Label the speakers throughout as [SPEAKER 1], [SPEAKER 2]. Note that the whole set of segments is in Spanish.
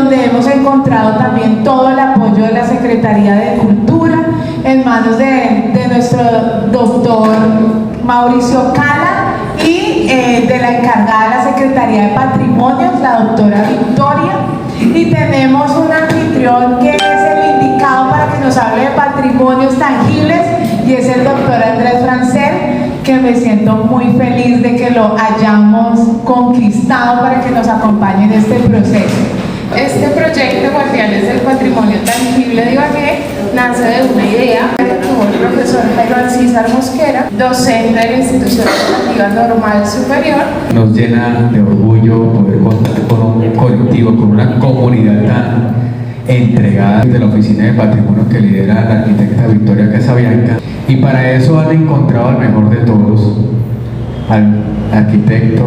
[SPEAKER 1] donde hemos encontrado también todo el apoyo de la Secretaría de Cultura, en manos de nuestro doctor Mauricio Cala y de la encargada de la Secretaría de Patrimonio, la doctora Victoria. Y tenemos un anfitrión que es el indicado para que nos hable de patrimonios tangibles y es el doctor Andrés Francel, que me siento muy feliz de que lo hayamos conquistado para que nos acompañe en este proceso.
[SPEAKER 2] Este proyecto Guardianes del Patrimonio Tangible de Ibagué nace de una idea que tuvo el profesor Jairo Alcízar Mosquera, docente de la Institución Educativa Normal Superior.
[SPEAKER 3] Nos llena de orgullo poder contar con un colectivo, con una comunidad tan entregada de la Oficina de Patrimonio que lidera la arquitecta Victoria Casabianca, y para eso han encontrado al mejor de todos, al arquitecto,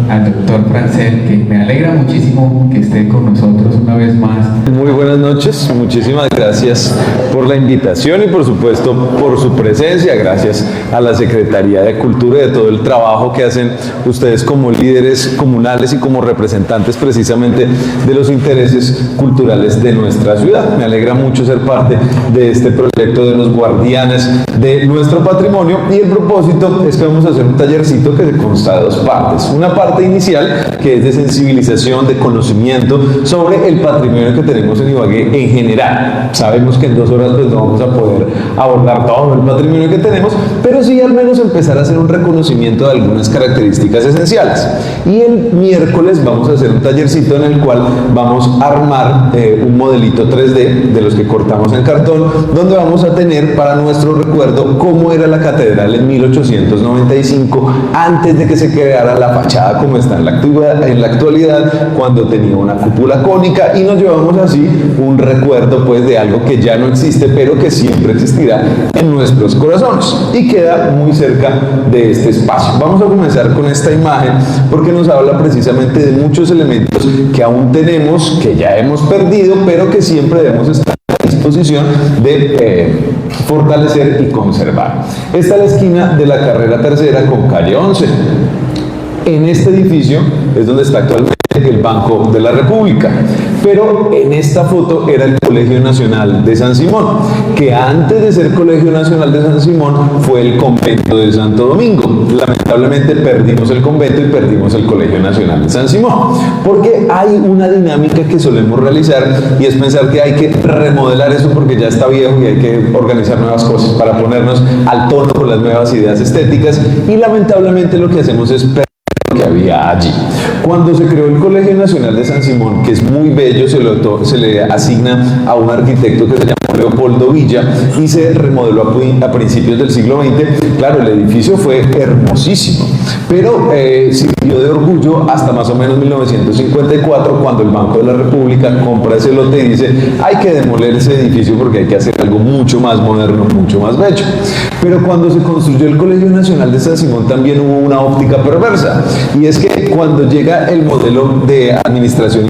[SPEAKER 3] al doctor Francel, que me alegra muchísimo que esté con nosotros una vez más.
[SPEAKER 4] Muy buenas noches, muchísimas gracias por la invitación y por supuesto por su presencia. Gracias a la Secretaría de Cultura y de todo el trabajo que hacen ustedes como líderes comunales y como representantes precisamente de los intereses culturales de nuestra ciudad. Me alegra mucho ser parte de este proyecto de los guardianes de nuestro patrimonio, y el propósito es que vamos a hacer un tallercito que se consta de dos partes. Una parte inicial que es de sensibilización, de conocimiento sobre el patrimonio que tenemos en Ibagué en general. Sabemos que en 2 horas pues no vamos a poder abordar todo el patrimonio que tenemos, pero sí al menos empezar a hacer un reconocimiento de algunas características esenciales. Y el miércoles vamos a hacer un tallercito en el cual vamos a armar un modelito 3D de los que cortamos en cartón, donde vamos a tener para nuestro recuerdo cómo era la catedral en 1895, antes de que se creara la fachada como está en la actualidad, cuando tenía una cúpula cónica, y nos llevamos así un recuerdo pues de algo que ya no existe, pero que siempre existirá en nuestros corazones y queda muy cerca de este espacio. Vamos a comenzar con esta imagen porque nos habla precisamente de muchos elementos que aún tenemos, que ya hemos perdido, pero que siempre debemos estar a disposición de fortalecer y conservar. Esta es la esquina de la carrera tercera con calle 11. En este edificio es donde está actualmente el Banco de la República, pero en esta foto era el Colegio Nacional de San Simón, que antes de ser Colegio Nacional de San Simón fue el Convento de Santo Domingo. Lamentablemente perdimos el convento y perdimos el Colegio Nacional de San Simón, porque hay una dinámica que solemos realizar y es pensar que hay que remodelar eso porque ya está viejo y hay que organizar nuevas cosas para ponernos al tono con las nuevas ideas estéticas, y lamentablemente lo que hacemos es perder lo que había allí. Cuando se creó el Colegio Nacional de San Simón, que es muy bello, se le asigna a un arquitecto que se llama Leopoldo Villa y se remodeló a principios del siglo XX. Claro, el edificio fue hermosísimo, pero sirvió de orgullo hasta más o menos 1954, cuando el Banco de la República compra ese lote y dice: hay que demoler ese edificio porque hay que hacer algo mucho más moderno, mucho más bello. Pero cuando se construyó el Colegio Nacional de San Simón también hubo una óptica perversa, y es que cuando llega el modelo de administración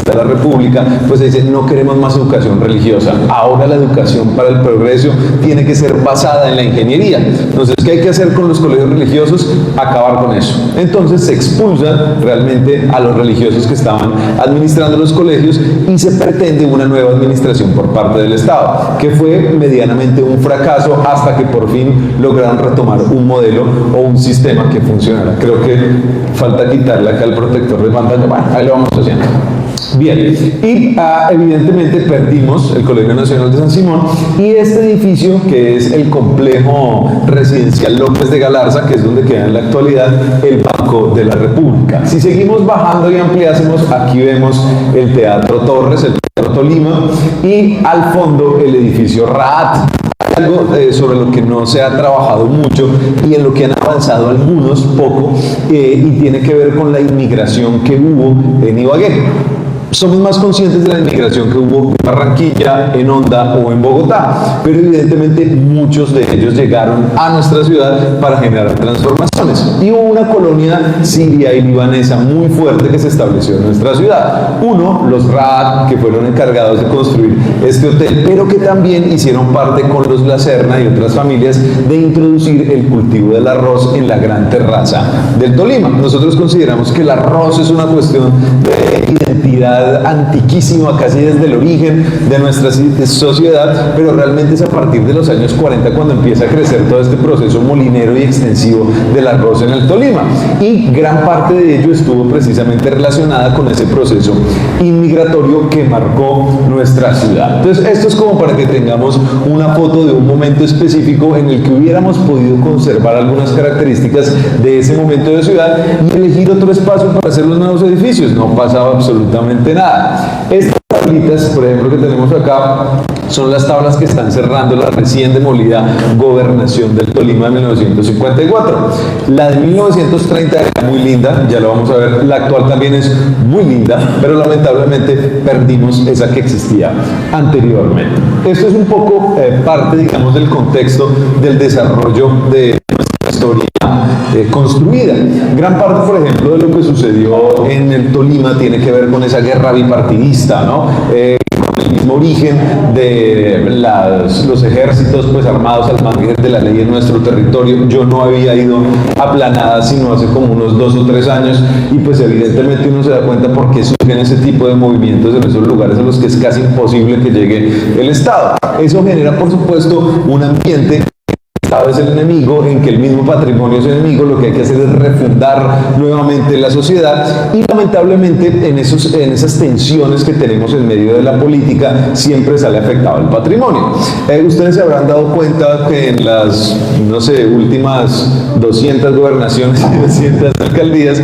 [SPEAKER 4] de la República, pues se dice: no queremos más educación religiosa, ahora la educación para el progreso tiene que ser basada en la ingeniería. Entonces, ¿qué hay que hacer con los colegios religiosos? Acabar con eso. Entonces se expulsa realmente a los religiosos que estaban administrando los colegios y se pretende una nueva administración por parte del Estado, que fue medianamente un fracaso hasta que por fin lograron retomar un modelo o un sistema que funcionara. Creo que falta quitarle acá el protector de pantalla. Bueno, ahí lo vamos haciendo. Bien, y evidentemente perdimos el Colegio Nacional de San Simón y este edificio, que es el complejo residencial López de Galarza, que es donde queda en la actualidad el Banco de la República. Si seguimos bajando y ampliásemos, aquí vemos el Teatro Torres, el Teatro Tolima, y al fondo el edificio Raat. Algo sobre lo que no se ha trabajado mucho y en lo que han avanzado algunos poco, y tiene que ver con la inmigración que hubo en Ibagué. Somos más conscientes de la inmigración que hubo en Barranquilla, en Honda o en Bogotá, pero evidentemente muchos de ellos llegaron a nuestra ciudad para generar transformaciones. Y hubo una colonia siria y libanesa muy fuerte que se estableció en nuestra ciudad. Uno, los Raad, que fueron encargados de construir este hotel, pero que también hicieron parte con los La Serna y otras familias de introducir el cultivo del arroz en la gran terraza del Tolima. Nosotros consideramos que el arroz es una cuestión de identidad ciudad antiquísima, casi desde el origen de nuestra sociedad, pero realmente es a partir de los años 40 cuando empieza a crecer todo este proceso molinero y extensivo del arroz en el Tolima. Y gran parte de ello estuvo precisamente relacionada con ese proceso inmigratorio que marcó nuestra ciudad. Entonces, esto es como para que tengamos una foto de un momento específico en el que hubiéramos podido conservar algunas características de ese momento de ciudad y elegir otro espacio para hacer los nuevos edificios. No pasaba absolutamente nada. Estas tablitas, por ejemplo, que tenemos acá, son las tablas que están cerrando la recién demolida Gobernación del Tolima de 1954. La de 1930 era muy linda, ya lo vamos a ver. La actual también es muy linda, pero lamentablemente perdimos esa que existía anteriormente. Esto es un poco parte, digamos, del contexto del desarrollo de nuestra historia construida. Gran parte, por ejemplo, de lo que sucedió en el Tolima tiene que ver con esa guerra bipartidista, ¿no? Con el mismo origen de los ejércitos pues armados al margen de la ley en nuestro territorio. Yo no había ido a Planada sino hace como unos 2 o 3 años y pues evidentemente uno se da cuenta por qué surgen ese tipo de movimientos en esos lugares a los que es casi imposible que llegue el Estado. Eso genera, por supuesto, un ambiente. El Estado es el enemigo, en que el mismo patrimonio es el enemigo, lo que hay que hacer es refundar nuevamente la sociedad y lamentablemente en esas tensiones que tenemos en medio de la política siempre sale afectado el patrimonio. Ustedes se habrán dado cuenta que en las, no sé, últimas 200 gobernaciones y 200 alcaldías,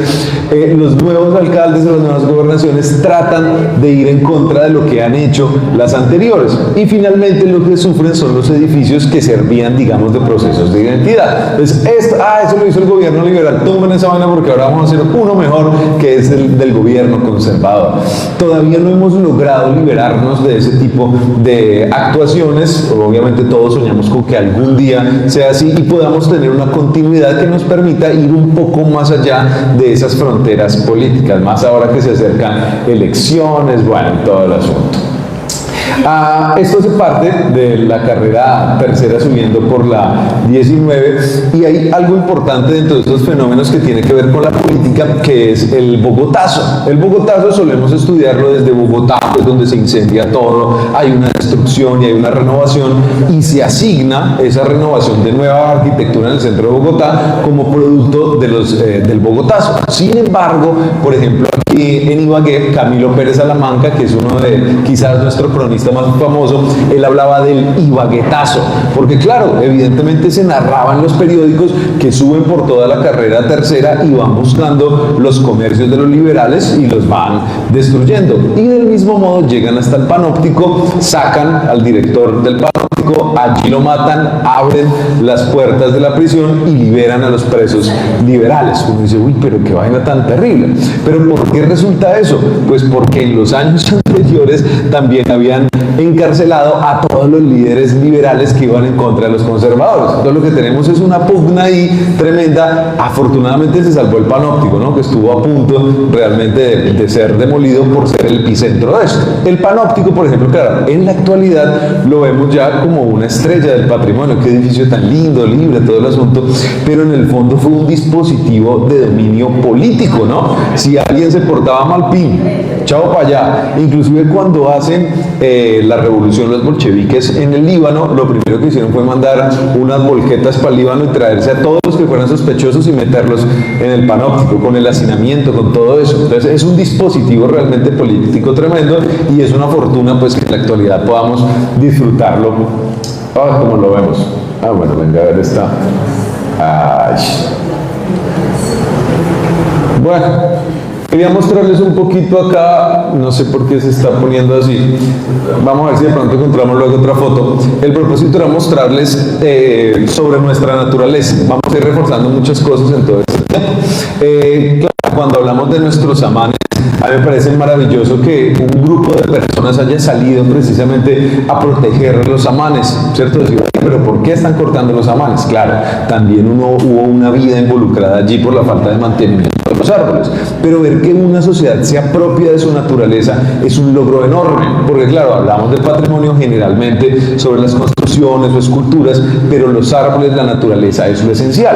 [SPEAKER 4] los nuevos alcaldes de las nuevas gobernaciones tratan de ir en contra de lo que han hecho las anteriores y finalmente lo que sufren son los edificios que servían, digamos, de procesos de identidad. Entonces, eso lo hizo el gobierno liberal, tumben esa vaina porque ahora vamos a hacer uno mejor, que es el del gobierno conservador. Todavía no hemos logrado liberarnos de ese tipo de actuaciones. Obviamente todos soñamos con que algún día sea así y podamos tener una continuidad que nos permita ir un poco más allá de esas fronteras políticas, más ahora que se acercan elecciones, bueno, todo el asunto. Esto hace parte de la carrera tercera subiendo por la 19 y hay algo importante dentro de estos fenómenos que tiene que ver con la política, que es el bogotazo. El bogotazo solemos estudiarlo desde Bogotá, pues donde se incendia todo, hay una destrucción y hay una renovación y se asigna esa renovación de nueva arquitectura en el centro de Bogotá como producto de del bogotazo. Sin embargo, por ejemplo, aquí en Ibagué, Camilo Pérez Salamanca, que es uno de quizás nuestro cronista más famoso, él hablaba del ibaguetazo, porque claro, evidentemente se narraba en los periódicos que suben por toda la carrera tercera y van buscando los comercios de los liberales y los van destruyendo. Y del mismo modo llegan hasta el Panóptico, sacan al director del Panóptico, allí lo matan, abren las puertas de la prisión y liberan a los presos liberales. Uno dice, uy, pero qué vaina tan terrible. Pero ¿por qué resulta eso? Pues porque en los años anteriores también habían encarcelado a todos los líderes liberales que iban en contra de los conservadores. Entonces lo que tenemos es una pugna ahí tremenda. Afortunadamente se salvó el Panóptico, ¿no? Que estuvo a punto realmente de ser demolido por ser el epicentro de esto. El Panóptico, por ejemplo, claro, en la actualidad lo vemos ya como una estrella del patrimonio, qué edificio tan lindo, libre, todo el asunto, pero en el fondo fue un dispositivo de dominio político, ¿no? Si alguien se portaba mal, pin, chao para allá. Inclusive cuando hacen la revolución los bolcheviques en el Líbano, lo primero que hicieron fue mandar unas volquetas para el Líbano y traerse a todos los que fueran sospechosos y meterlos en el Panóptico, con el hacinamiento, con todo eso. Entonces es un dispositivo realmente político tremendo y es una fortuna pues que en la actualidad podamos disfrutarlo. ¿Cómo lo vemos? Bueno, venga a ver esta. Bueno, quería mostrarles un poquito acá, no sé por qué se está poniendo así. Vamos a ver si de pronto encontramos luego otra foto. El propósito era mostrarles sobre nuestra naturaleza. Vamos a ir reforzando muchas cosas en todo este tiempo. Claro, cuando hablamos de nuestros amanes, a mí me parece maravilloso que un grupo de personas haya salido precisamente a proteger los amanes, ¿cierto? Decir, pero ¿por qué están cortando los amanes? Claro, también hubo una vida involucrada allí por la falta de mantenimiento de los árboles, pero ver que una sociedad se apropia de su naturaleza es un logro enorme, porque claro, hablamos del patrimonio generalmente sobre las construcciones construcciones o esculturas, pero los árboles, la naturaleza es lo esencial.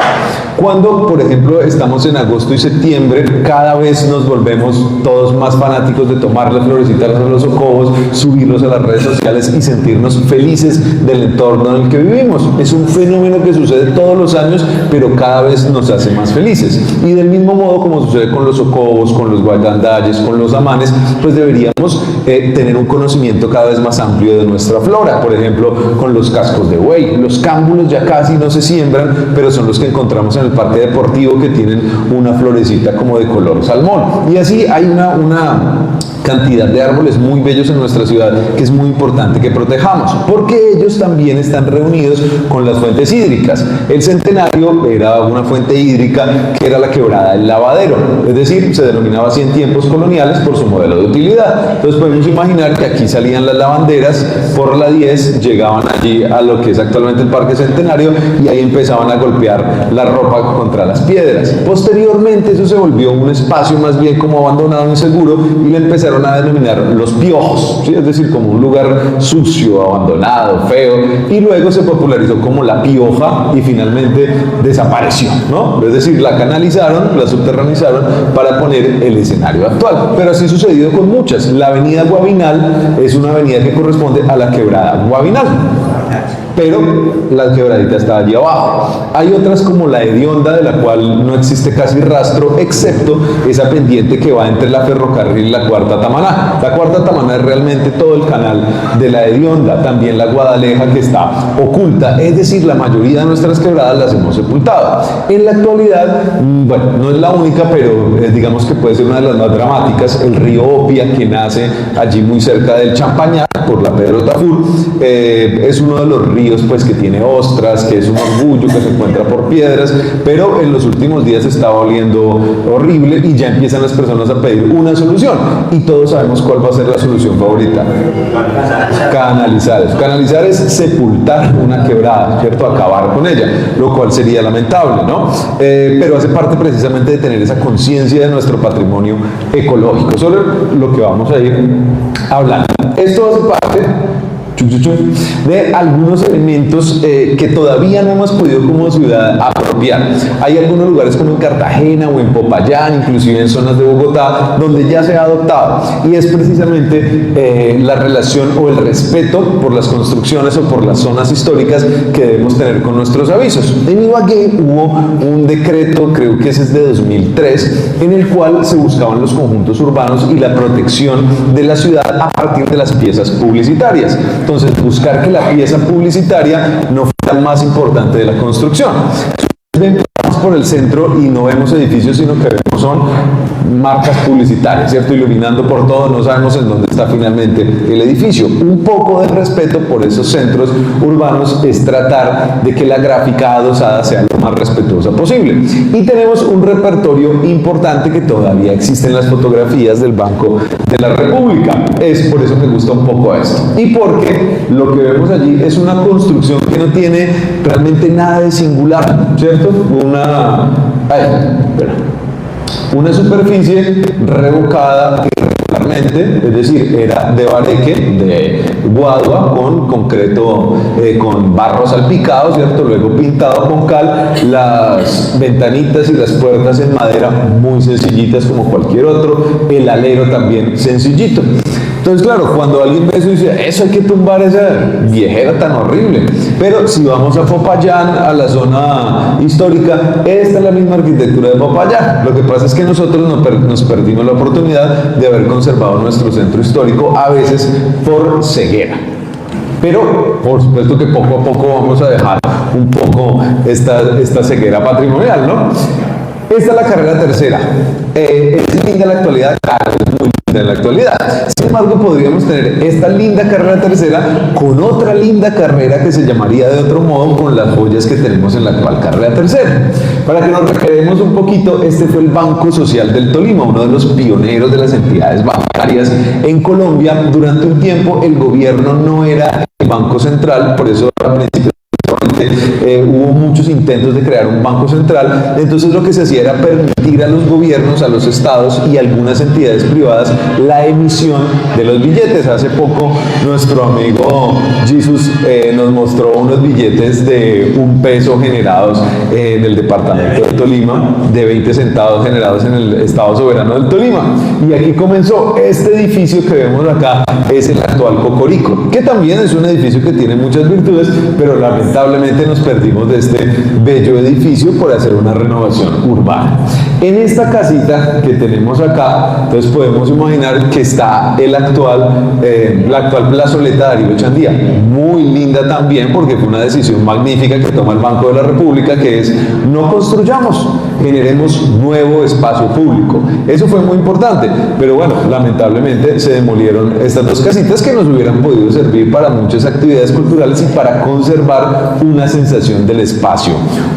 [SPEAKER 4] Cuando, por ejemplo, estamos en agosto y septiembre, cada vez nos volvemos todos más fanáticos de tomar las florecitas a los socobos, subirlos a las redes sociales y sentirnos felices del entorno en el que vivimos. Es un fenómeno que sucede todos los años, pero cada vez nos hace más felices. Y del mismo modo como sucede con los socobos, con los guayandayes, con los amanes, pues deberíamos tener un conocimiento cada vez más amplio de nuestra flora. Por ejemplo, con los cascos de buey. Los cámbulos ya casi no se siembran, pero son los que encontramos en el parque deportivo, que tienen una florecita como de color salmón. Y así hay una cantidad de árboles muy bellos en nuestra ciudad que es muy importante que protejamos, porque ellos también están reunidos con las fuentes hídricas. El Centenario era una fuente hídrica que era la quebrada del Lavadero, es decir, se denominaba así en tiempos coloniales por su modelo de utilidad. Entonces podemos imaginar que aquí salían las lavanderas por la 10, llegaban allí a lo que es actualmente el Parque Centenario y ahí empezaban a golpear la ropa contra las piedras. Posteriormente eso se volvió un espacio más bien como abandonado, inseguro, y le empezaron a denominar los piojos, ¿sí? Es decir, como un lugar sucio, abandonado, feo, y luego se popularizó como la pioja y finalmente desapareció, ¿no? Es decir, la canalizaron, la subterranizaron para poner el escenario actual. Pero así ha sucedido con muchas. La avenida Guabinal es una avenida que corresponde a la quebrada Guabinal, pero la quebradita está allí abajo. Hay otras como la Hedionda, de la cual no existe casi rastro, excepto esa pendiente que va entre la Ferrocarril y la Cuarta Tamaná. La Cuarta Tamaná es realmente todo el canal de la Hedionda, también la Guadaleja, que está oculta, es decir, la mayoría de nuestras quebradas las hemos sepultado. En la actualidad, bueno, no es la única, pero digamos que puede ser una de las más dramáticas, el río Opia, que nace allí muy cerca del Champañar, por la Pedro Tafur, es uno de los ríos pues que tiene ostras, que es un orgullo, que se encuentra por piedras, pero en los últimos días está oliendo horrible y ya empiezan las personas a pedir una solución, y todos sabemos cuál va a ser la solución favorita: canalizar. Canalizar es sepultar una quebrada, ¿cierto? Acabar con ella, lo cual sería lamentable, ¿no? Pero hace parte precisamente de tener esa conciencia de nuestro patrimonio ecológico, sobre lo que vamos a ir hablando. Esto hace parte de algunos elementos que todavía no hemos podido como ciudad apropiar. Hay algunos lugares como en Cartagena o en Popayán, inclusive en zonas de Bogotá, donde ya se ha adoptado, y es precisamente la relación o el respeto por las construcciones o por las zonas históricas que debemos tener con nuestros avisos. En Ibagué hubo un decreto, creo que ese es de 2003, en el cual se buscaban los conjuntos urbanos y la protección de la ciudad a partir de las piezas publicitarias. Entonces, buscar que la pieza publicitaria no fuera más importante de la construcción. Vamos por el centro y no vemos edificios, sino que vemos son marcas publicitarias, ¿cierto? Iluminando por todo, no sabemos en dónde está finalmente el edificio. Un poco de respeto por esos centros urbanos es tratar de que la gráfica adosada sea lo más respetuosa posible. Y tenemos un repertorio importante que todavía existe en las fotografías del Banco de la República. Es por eso que me gusta un poco esto. Y porque lo que vemos allí es una construcción que no tiene realmente nada de singular, ¿cierto? Una superficie revocada irregularmente, es decir, era de bareque, de guadua, con concreto, con barro salpicado, ¿cierto? Luego pintado con cal, las ventanitas y las puertas en madera muy sencillitas como cualquier otro, el alero también sencillito. Entonces, claro, cuando alguien ve eso dice, eso hay que tumbar esa viejera tan horrible. Pero si vamos a Popayán, a la zona histórica, esta es la misma arquitectura de Popayán. Lo que pasa es que nosotros nos perdimos la oportunidad de haber conservado nuestro centro histórico, a veces por ceguera. Pero, por supuesto que poco a poco vamos a dejar un poco esta ceguera patrimonial, ¿no? Esta es la carrera tercera. Es linda en la actualidad, claro, es muy linda en la actualidad. Sin embargo, podríamos tener esta linda carrera tercera con otra linda carrera que se llamaría de otro modo, con las joyas que tenemos en la actual carrera tercera. Para que nos recreemos un poquito, este fue el Banco Social del Tolima, uno de los pioneros de las entidades bancarias en Colombia. Durante un tiempo el gobierno no era el Banco Central, por eso a principios hubo muchos intentos de crear un banco central. Entonces lo que se hacía era permitir a los gobiernos, a los estados y algunas entidades privadas la emisión de los billetes. Hace poco nuestro amigo Jesus nos mostró unos billetes de $1 generados en el departamento de Tolima, de 20 centavos generados en el estado soberano del Tolima. Y aquí comenzó. Este edificio que vemos acá es el actual Cocorico, que también es un edificio que tiene muchas virtudes, pero lamentablemente nos perdimos de este bello edificio por hacer una renovación urbana. En esta casita que tenemos acá, entonces podemos imaginar que está la actual plazoleta Darío Chandía, muy linda también, porque fue una decisión magnífica que toma el Banco de la República, que es: no construyamos, generemos nuevo espacio público. Eso fue muy importante, pero bueno, lamentablemente se demolieron estas dos casitas que nos hubieran podido servir para muchas actividades culturales y para conservar una sensación del espacio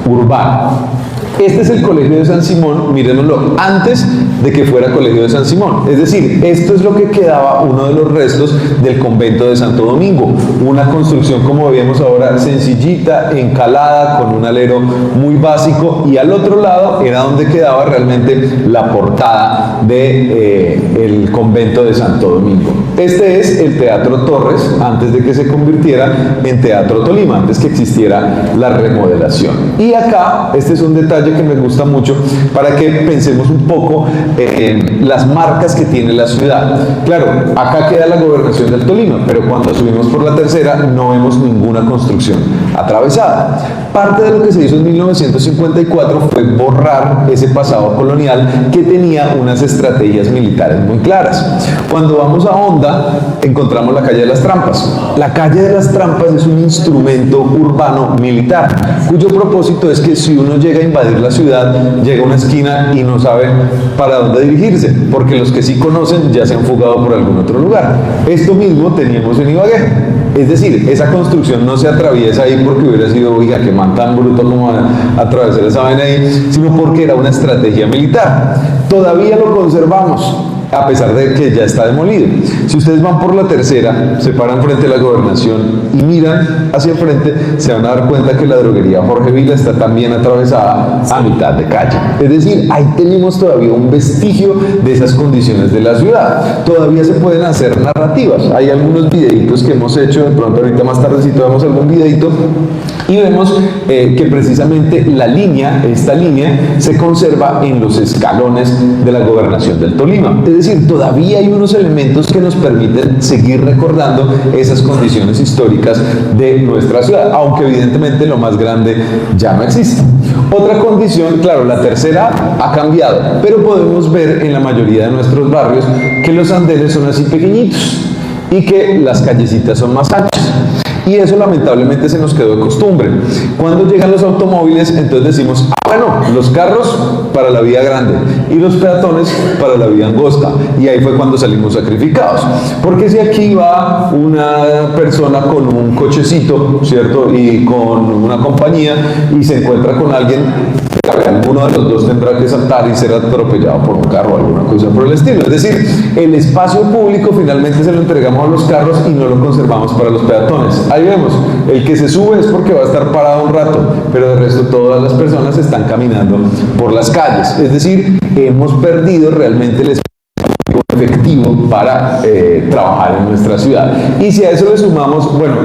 [SPEAKER 4] urbano. Este es el Colegio de San Simón, mírenlo, antes de que fuera Colegio de San Simón. Es decir, esto es lo que quedaba, uno de los restos del convento de Santo Domingo. Una construcción, como vemos ahora, sencillita, encalada, con un alero muy básico, y al otro lado era donde quedaba realmente la portada del convento de Santo Domingo. Este es el Teatro Torres, antes de que se convirtiera en Teatro Tolima, antes que existiera la remodelación. Y acá, este es un detalle que me gusta mucho para que pensemos un poco en las marcas que tiene la ciudad. Claro, acá queda la gobernación del Tolima, pero cuando subimos por la tercera no vemos ninguna construcción atravesada. Parte de lo que se hizo en 1954 fue borrar ese pasado colonial que tenía unas estrategias militares muy claras. Cuando vamos a Honda, encontramos la calle de las Trampas. La calle de las Trampas es un instrumento urbano militar, cuyo propósito es que si uno llega a invadir la ciudad, llega a una esquina y no sabe para dónde dirigirse, porque los que sí conocen ya se han fugado por algún otro lugar. Esto mismo teníamos en Ibagué. Es decir, esa construcción no se atraviesa ahí porque hubiera sido, oiga, que man tan bruto como atravesar esa vaina ahí, sino porque era una estrategia militar. Todavía lo conservamos, a pesar de que ya está demolido. Si ustedes van por la tercera, se paran frente a la gobernación y miran hacia el frente, se van a dar cuenta que la droguería Jorge Vila está también atravesada a mitad de calle. Es decir, ahí tenemos todavía un vestigio de esas condiciones de la ciudad. Todavía se pueden hacer narrativas. Hay algunos videitos que hemos hecho, de pronto ahorita más tardecito vemos algún videito, y vemos que precisamente esta línea se conserva en los escalones de la gobernación del Tolima. Es decir, todavía hay unos elementos que nos permiten seguir recordando esas condiciones históricas de nuestra ciudad, aunque evidentemente lo más grande ya no existe. Otra condición, claro, la tercera ha cambiado, pero podemos ver en la mayoría de nuestros barrios que los andenes son así pequeñitos y que las callecitas son más anchas. Y eso lamentablemente se nos quedó de costumbre. Cuando llegan los automóviles, entonces decimos, bueno, los carros para la vía grande y los peatones para la vía angosta. Y ahí fue cuando salimos sacrificados. Porque si aquí va una persona con un cochecito, ¿cierto? Y con una compañía y se encuentra con alguien, alguno de los dos tendrá que saltar y ser atropellado por un carro o alguna cosa por el estilo. Es decir, el espacio público finalmente se lo entregamos a los carros y no lo conservamos para los peatones. Ahí vemos, el que se sube es porque va a estar parado un rato, pero de resto todas las personas están caminando por las calles. Es decir, hemos perdido realmente el espacio efectivo para trabajar en nuestra ciudad. Y si a eso le sumamos, bueno,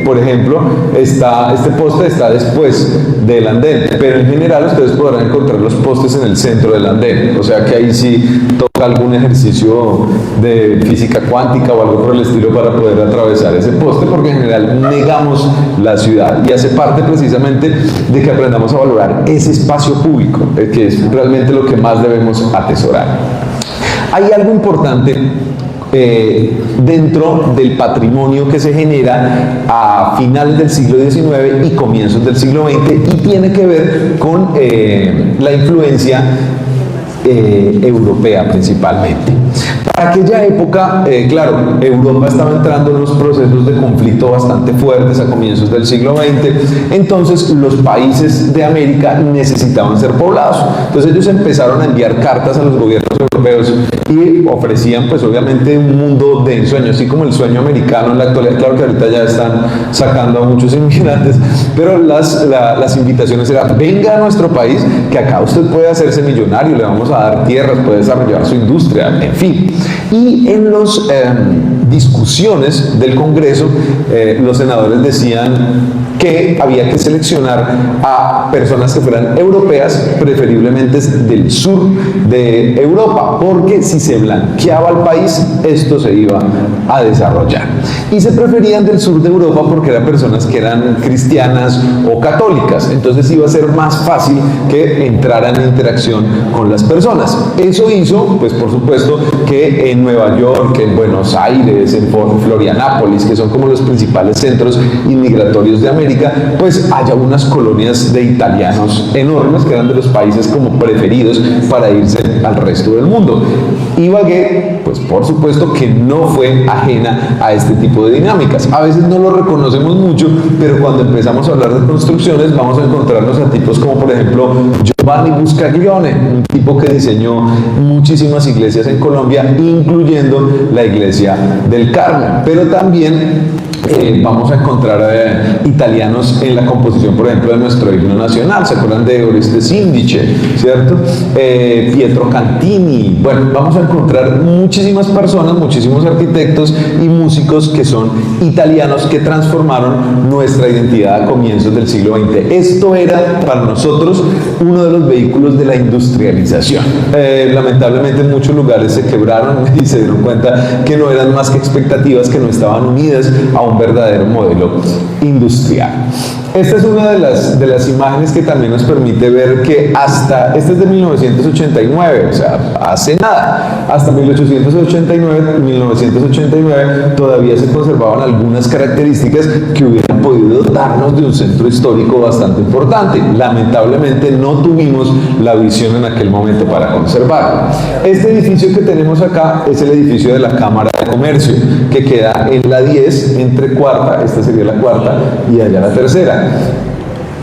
[SPEAKER 4] por ejemplo, este poste está después del andén, pero en general ustedes podrán encontrar los postes en el centro del andén, o sea que ahí sí toca algún ejercicio de física cuántica o algo por el estilo para poder atravesar ese poste, porque en general negamos la ciudad, y hace parte precisamente de que aprendamos a valorar ese espacio público, que es realmente lo que más debemos atesorar. Hay algo importante dentro del patrimonio que se genera a finales del siglo XIX y comienzos del siglo XX, y tiene que ver con la influencia europea principalmente. Para aquella época, claro, Europa estaba entrando en unos procesos de conflicto bastante fuertes a comienzos del siglo XX, entonces los países de América necesitaban ser poblados. Entonces ellos empezaron a enviar cartas a los gobiernos europeos y ofrecían pues obviamente un mundo de ensueño, así como el sueño americano en la actualidad. Claro que ahorita ya están sacando a muchos inmigrantes, pero las invitaciones eran: venga a nuestro país, que acá usted puede hacerse millonario, le vamos a dar tierras, puede desarrollar su industria, en fin. Y en las discusiones del Congreso, los senadores decían que había que seleccionar a personas que fueran europeas, preferiblemente del sur de Europa, porque si se blanqueaba el país, esto se iba a desarrollar. Y se preferían del sur de Europa porque eran personas que eran cristianas o católicas, entonces iba a ser más fácil que entraran en interacción con las personas. Eso hizo, pues por supuesto, que en Nueva York, en Buenos Aires, en Florianápolis, que son como los principales centros inmigratorios de América, pues haya unas colonias de italianos enormes que eran de los países como preferidos para irse al resto del mundo. Ibagué, pues por supuesto que no fue ajena a este tipo de dinámicas. A veces no lo reconocemos mucho, pero cuando empezamos a hablar de construcciones vamos a encontrarnos a tipos como por ejemplo Giovanni Buscaglione, un tipo que diseñó muchísimas iglesias en Colombia, incluyendo la iglesia del Carmen, pero también vamos a encontrar italianos en la composición, por ejemplo, de nuestro himno nacional. ¿Se acuerdan de Oreste Sindice, cierto? Pietro Cantini. Bueno, vamos a encontrar muchísimas personas, muchísimos arquitectos y músicos que son italianos, que transformaron nuestra identidad a comienzos del siglo XX. Esto era para nosotros uno de los vehículos de la industrialización. Lamentablemente en muchos lugares se quebraron y se dieron cuenta que no eran más que expectativas que no estaban unidas a un verdadero modelo industrial. Esta es una de las imágenes que también nos permite ver que hasta, este es de 1989, o sea, hace nada, hasta 1989 todavía se conservaban algunas características que hubieran podido darnos de un centro histórico bastante importante. Lamentablemente no tuvimos la visión en aquel momento para conservarlo. Este edificio que tenemos acá es el edificio de la Cámara de Comercio, que queda en la 10, entre cuarta, esta sería la cuarta, y allá la tercera.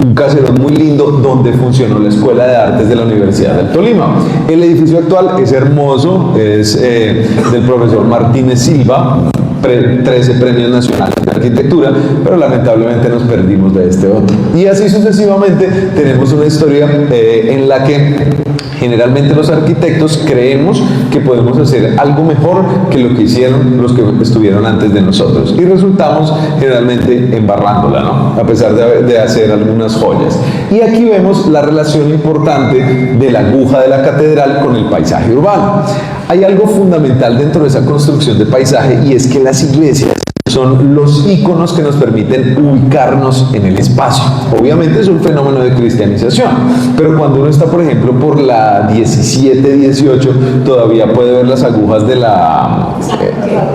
[SPEAKER 4] Un caserón muy lindo donde funcionó la Escuela de Artes de la Universidad del Tolima. El edificio actual es hermoso, es del profesor Martínez Silva, 13 premios nacionales de arquitectura, pero lamentablemente nos perdimos de este otro. Y así sucesivamente tenemos una historia en la que generalmente los arquitectos creemos que podemos hacer algo mejor que lo que hicieron los que estuvieron antes de nosotros, y resultamos generalmente embarrándola, ¿no? A pesar de hacer algunas joyas. Y aquí vemos la relación importante de la aguja de la catedral con el paisaje urbano. Hay algo fundamental dentro de esa construcción de paisaje, y es que las iglesias son los íconos que nos permiten ubicarnos en el espacio. Obviamente es un fenómeno de cristianización, pero cuando uno está, por ejemplo, por la 17-18, todavía puede ver las agujas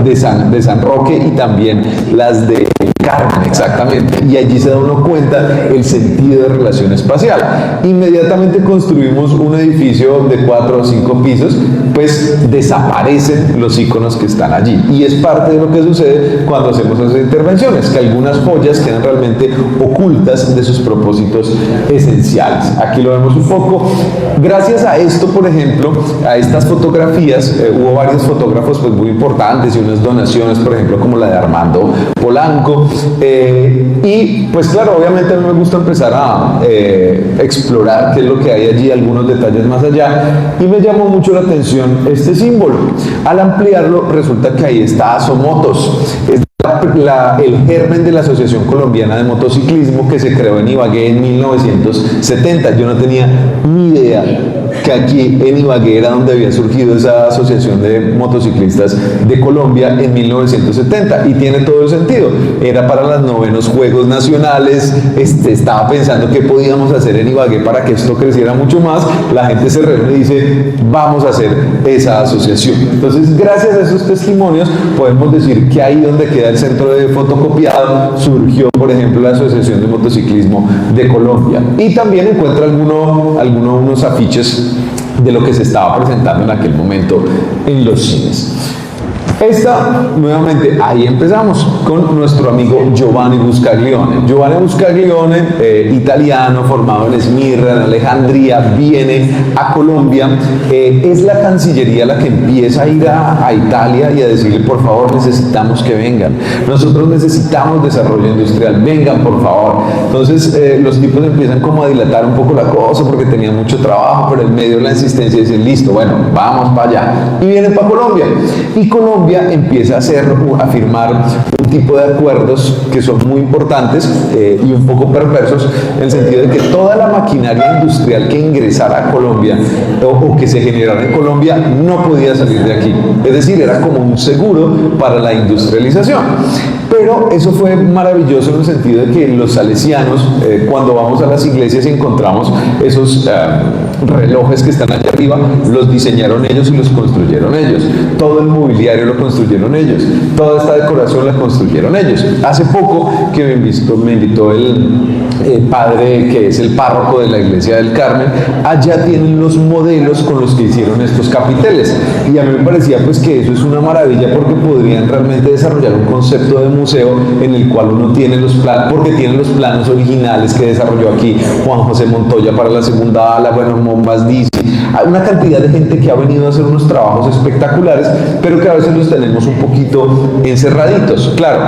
[SPEAKER 4] de San Roque y también las de Carmen, exactamente, y allí se da uno cuenta el sentido de relación espacial. Inmediatamente construimos un edificio de 4 o 5 pisos, pues desaparecen los iconos que están allí, y es parte de lo que sucede cuando hacemos esas intervenciones, que algunas joyas quedan realmente ocultas de sus propósitos esenciales. Aquí lo vemos un poco. Gracias a esto, por ejemplo, a estas fotografías, hubo varios fotógrafos pues muy importantes y unas donaciones, por ejemplo, como la de Armando Polanco, y pues claro, obviamente a mí me gusta empezar a explorar qué es lo que hay allí, algunos detalles más allá, y me llamó mucho la atención este símbolo. Al ampliarlo resulta que ahí está Asomotos, es el germen de la Asociación Colombiana de Motociclismo, que se creó en Ibagué en 1970. Yo no tenía ni idea que aquí en Ibagué era donde había surgido esa asociación de motociclistas de Colombia en 1970, y tiene todo el sentido. Era para los 9º Juegos Nacionales. Estaba pensando qué podíamos hacer en Ibagué para que esto creciera mucho más. La gente se reúne y dice, vamos a hacer esa asociación. Entonces, gracias a esos testimonios podemos decir que ahí donde queda el centro de fotocopiado surgió, por ejemplo, la Asociación de Motociclismo de Colombia. Y también encuentra unos afiches de lo que se estaba presentando en aquel momento en los cines. Nuevamente, ahí empezamos con nuestro amigo Giovanni Buscaglione. Giovanni Buscaglione, italiano, formado en Esmirna, en Alejandría, viene a Colombia. Es la Cancillería la que empieza a ir a Italia y a decirle, por favor, necesitamos que vengan. Nosotros necesitamos desarrollo industrial, vengan, por favor. Entonces, los tipos empiezan como a dilatar un poco la cosa porque tenían mucho trabajo, pero en medio de la insistencia dicen, listo, bueno, vamos para allá. Y vienen para Colombia. Y Colombia empieza a firmar un tipo de acuerdos que son muy importantes y un poco perversos, en el sentido de que toda la maquinaria industrial que ingresara a Colombia o que se generara en Colombia no podía salir de aquí. Es decir, era como un seguro para la industrialización. Pero eso fue maravilloso en el sentido de que los salesianos, cuando vamos a las iglesias y encontramos esos relojes que están allá arriba, los diseñaron ellos y los construyeron ellos. Todo el mobiliario lo construyeron ellos. Toda esta decoración la construyeron ellos. Hace poco que me invitó el padre que es el párroco de la iglesia del Carmen, allá tienen los modelos con los que hicieron estos capiteles. Y a mí me parecía pues que eso es una maravilla porque podrían realmente desarrollar un concepto de museo en el cual uno tiene los planos, porque tiene los planos originales que desarrolló aquí Juan José Montoya para la segunda ala, bueno, Mombas Dice. Hay una cantidad de gente que ha venido a hacer unos trabajos espectaculares, pero que a veces los tenemos un poquito encerraditos. Claro,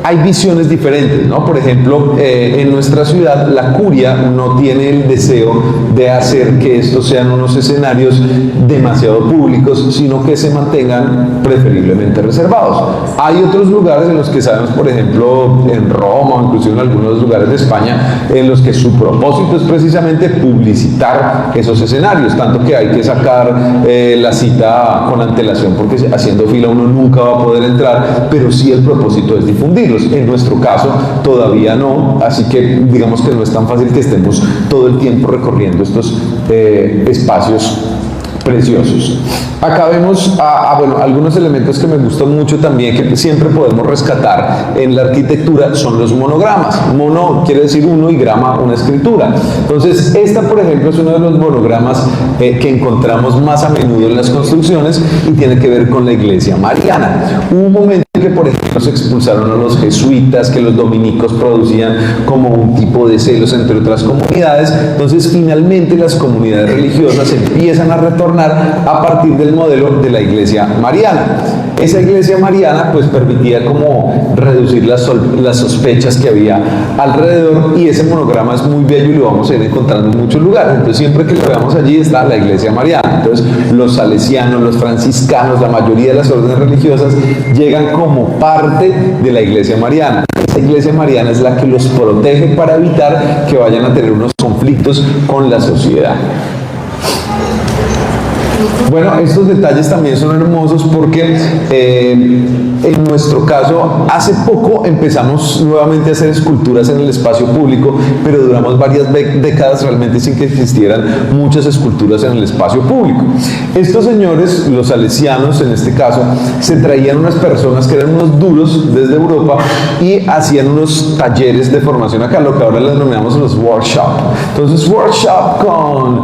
[SPEAKER 4] hay visiones diferentes, ¿no? Por ejemplo, en nuestra ciudad, la curia no tiene el deseo de hacer que estos sean unos escenarios demasiado públicos, sino que se mantengan preferiblemente reservados. Hay otros lugares en los que sabemos, por ejemplo, en Roma o inclusive en algunos lugares de España, en los que su propósito es precisamente publicitar esos escenarios, tanto que hay que sacar la cita con antelación porque haciendo fila uno nunca va a poder entrar, pero sí el propósito es difundirlos. En nuestro caso todavía no, así que digamos que no es tan fácil que estemos todo el tiempo recorriendo estos espacios preciosos. Acá vemos bueno, algunos elementos que me gustan mucho también, que siempre podemos rescatar en la arquitectura, son los monogramas. Mono quiere decir uno y grama, una escritura. Entonces, esta, por ejemplo, es uno de los monogramas que encontramos más a menudo en las construcciones y tiene que ver con la iglesia mariana. Hubo un momento que, por ejemplo, se expulsaron a los jesuitas, que los dominicos producían como un tipo de celos entre otras comunidades. Entonces, finalmente, las comunidades religiosas empiezan a retornar a partir del modelo de la iglesia mariana. Esa iglesia mariana pues permitía como reducir las sospechas que había alrededor, y ese monograma es muy bello y lo vamos a ir encontrando en muchos lugares. Entonces siempre que lo veamos allí está la iglesia mariana. Entonces los salesianos, los franciscanos, la mayoría de las órdenes religiosas llegan como parte de la iglesia mariana. Esa iglesia mariana es la que los protege para evitar que vayan a tener unos conflictos con la sociedad. Bueno, estos detalles también son hermosos porque en nuestro caso hace poco empezamos nuevamente a hacer esculturas en el espacio público, pero duramos varias décadas realmente sin que existieran muchas esculturas en el espacio público. Estos señores, los salesianos en este caso, se traían unas personas que eran unos duros desde Europa y hacían unos talleres de formación acá, lo que ahora les denominamos los workshops. Entonces, workshop con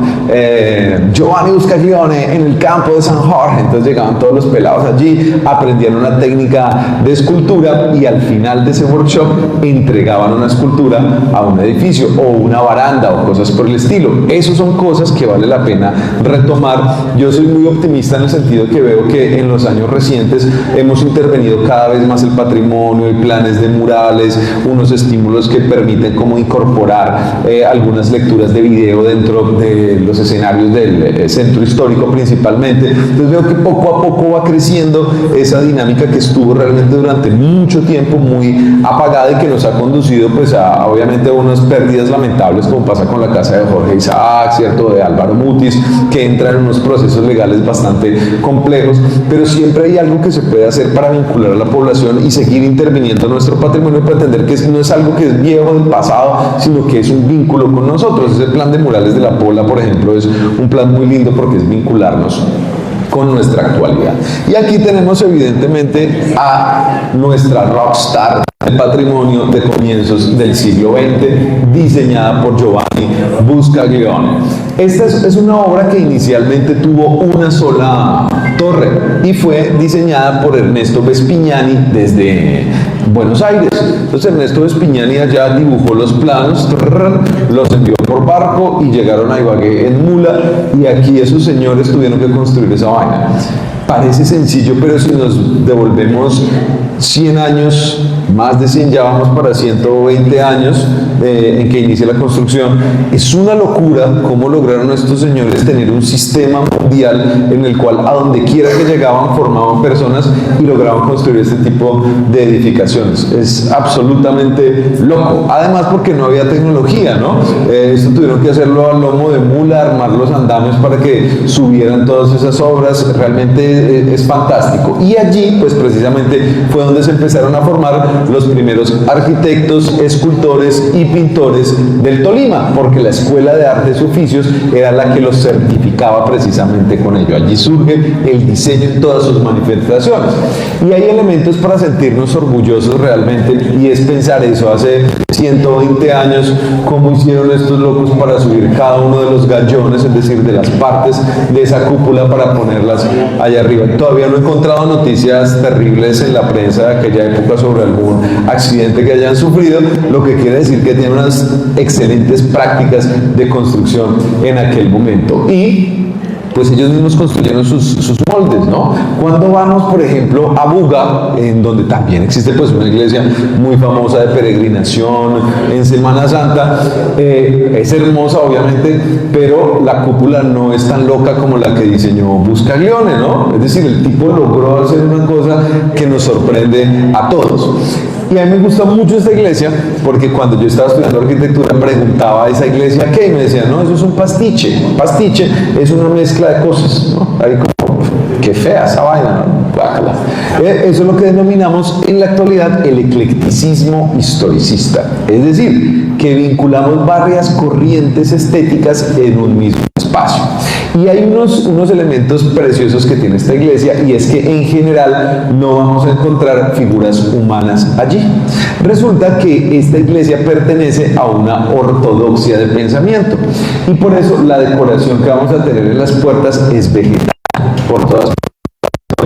[SPEAKER 4] Giovanni Buscaglione en el campo de San Jorge. Entonces llegaban todos los pelados allí, aprendían una técnica de escultura y al final de ese workshop entregaban una escultura a un edificio o una baranda o cosas por el estilo. Esas son cosas que vale la pena retomar. Yo soy muy optimista en el sentido que veo que en los años recientes hemos intervenido cada vez más el patrimonio, hay planes de murales, unos estímulos que permiten como incorporar algunas lecturas de video dentro de los escenarios del centro histórico principalmente. Entonces veo que poco a poco va creciendo esa dinámica que estuvo realmente durante mucho tiempo muy apagada y que nos ha conducido pues a obviamente a unas pérdidas lamentables, como pasa con la casa de Jorge Isaac, ¿cierto?, de Álvaro Mutis, que entra en unos procesos legales bastante complejos, pero siempre hay algo que se puede hacer para vincular a la población y seguir interviniendo en nuestro patrimonio para entender que no es algo que es viejo del pasado, sino que es un vínculo con nosotros. Ese plan de murales de la Pola, por ejemplo, es un plan muy lindo porque es vincularnos con nuestra actualidad. Y aquí tenemos evidentemente a nuestra rockstar del patrimonio de comienzos del siglo XX, diseñada por Giovanni Buscaglione. Esta es una obra que inicialmente tuvo una sola torre y fue diseñada por Ernesto Vespignani desde Buenos Aires. Entonces Ernesto Vespignani allá dibujó los planos, los envió por barco y llegaron a Ibagué en mula, y aquí esos señores tuvieron que construir esa vaina. Parece sencillo, pero si nos devolvemos 100 años, más de 100, ya vamos para 120 años en que inicia la construcción, es una locura cómo lograron estos señores tener un sistema mundial en el cual a donde quiera que llegaban formaban personas y lograban construir este tipo de edificaciones. Es absolutamente loco, además porque no había tecnología, ¿no? Esto tuvieron que hacerlo al lomo de mula, armar los andamios para que subieran todas esas obras. Realmente es fantástico, y allí pues precisamente fue donde se empezaron a formar los primeros arquitectos, escultores y pintores del Tolima, porque la Escuela de Artes y Oficios era la que los certificaba precisamente con ello. Allí surge el diseño en todas sus manifestaciones, y hay elementos para sentirnos orgullosos realmente, y es pensar eso hace 120 años, cómo hicieron estos locos para subir cada uno de los gallones, es decir, de las partes de esa cúpula, para ponerlas allá arriba. Todavía no he encontrado noticias terribles en la prensa de aquella época sobre algún accidente que hayan sufrido, lo que quiere decir que tienen unas excelentes prácticas de construcción en aquel momento. Y pues ellos mismos construyeron sus moldes, ¿no? Cuando vamos, por ejemplo, a Buga, en donde también existe pues una iglesia muy famosa de peregrinación en Semana Santa, es hermosa obviamente, pero la cúpula no es tan loca como la que diseñó Buscaglione, ¿no? Es decir, el tipo logró hacer una cosa que nos sorprende a todos. Y a mí me gusta mucho esta iglesia porque cuando yo estaba estudiando arquitectura preguntaba a esa iglesia qué, y me decían, no, eso es un pastiche. Pastiche es una mezcla de cosas, ¿no? Ahí como, qué fea esa vaina, ¿no? Eso es lo que denominamos en la actualidad el eclecticismo historicista. Es decir, que vinculamos varias corrientes estéticas en un mismo espacio. Y hay unos elementos preciosos que tiene esta iglesia, y es que en general no vamos a encontrar figuras humanas allí. Resulta que esta iglesia pertenece a una ortodoxia de pensamiento, y por eso la decoración que vamos a tener en las puertas es vegetal por todas partes.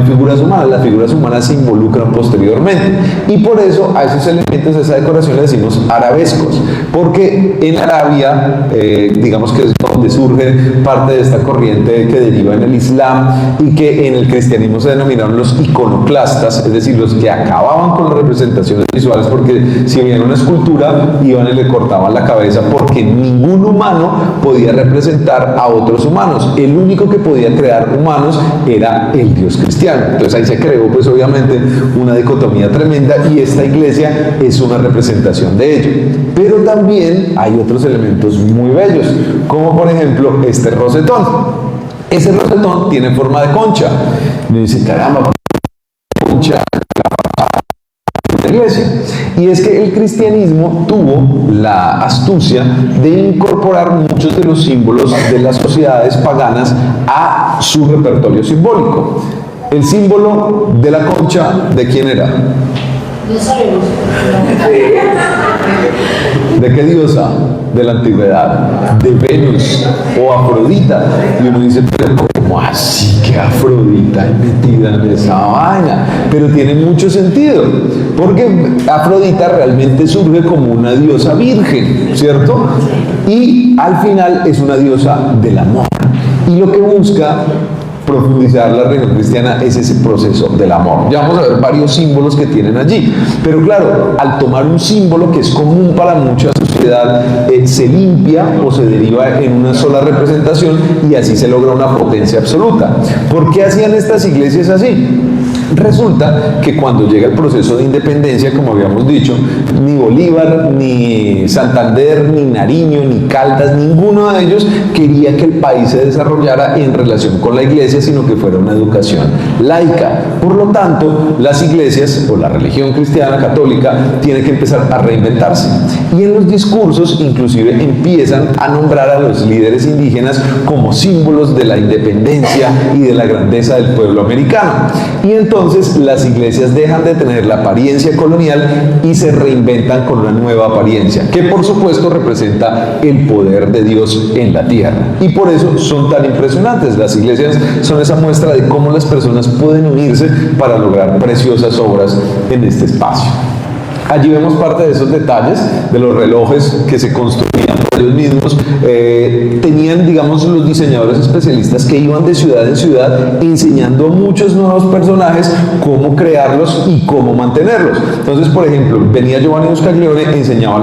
[SPEAKER 4] Figuras humanas, las figuras humanas se involucran posteriormente, y por eso a esos elementos, a esa decoración le decimos arabescos, porque en Arabia, digamos que es donde surge parte de esta corriente que deriva en el Islam y que en el cristianismo se denominaron los iconoclastas, es decir, los que acababan con las representaciones visuales, porque si veían una escultura iban y le cortaban la cabeza, porque ningún humano podía representar a otros humanos. El único que podía crear humanos era el Dios cristiano. Entonces ahí se creó pues obviamente una dicotomía tremenda, y esta iglesia es una representación de ello. Pero también hay otros elementos muy bellos, como por ejemplo este rosetón. Ese rosetón tiene forma de concha. Me dice, caramba, concha de la iglesia. Y es que el cristianismo tuvo la astucia de incorporar muchos de los símbolos de las sociedades paganas a su repertorio simbólico. El símbolo de la concha, ¿de quién era?
[SPEAKER 5] No sabemos.
[SPEAKER 4] ¿De qué diosa de la antigüedad? De Venus o Afrodita. Y uno dice, pero ¿cómo así que Afrodita es metida en esa vaina? Pero tiene mucho sentido, porque Afrodita realmente surge como una diosa virgen, ¿cierto? Y al final es una diosa del amor. Y lo que busca profundizar la religión cristiana es ese proceso del amor. Ya vamos a ver varios símbolos que tienen allí, pero claro, al tomar un símbolo que es común para mucha sociedad, se limpia o se deriva en una sola representación, y así se logra una potencia absoluta. ¿Por qué hacían estas iglesias así? Resulta que cuando llega el proceso de independencia, como habíamos dicho, ni Bolívar, ni Santander, ni Nariño, ni Caldas, ninguno de ellos quería que el país se desarrollara en relación con la iglesia, sino que fuera una educación laica. Por lo tanto, las iglesias o la religión cristiana católica tiene que empezar a reinventarse. Y en los discursos inclusive empiezan a nombrar a los líderes indígenas como símbolos de la independencia y de la grandeza del pueblo americano. Y entonces entonces las iglesias dejan de tener la apariencia colonial y se reinventan con una nueva apariencia, que por supuesto representa el poder de Dios en la tierra. Y por eso son tan impresionantes. Las iglesias son esa muestra de cómo las personas pueden unirse para lograr preciosas obras en este espacio. Allí vemos parte de esos detalles de los relojes que se construían por ellos mismos. Tenían, digamos, los diseñadores especialistas que iban de ciudad en ciudad enseñando a muchos nuevos personajes cómo crearlos y cómo mantenerlos. Entonces, por ejemplo, venía Giovanni Buscaglione, enseñaba a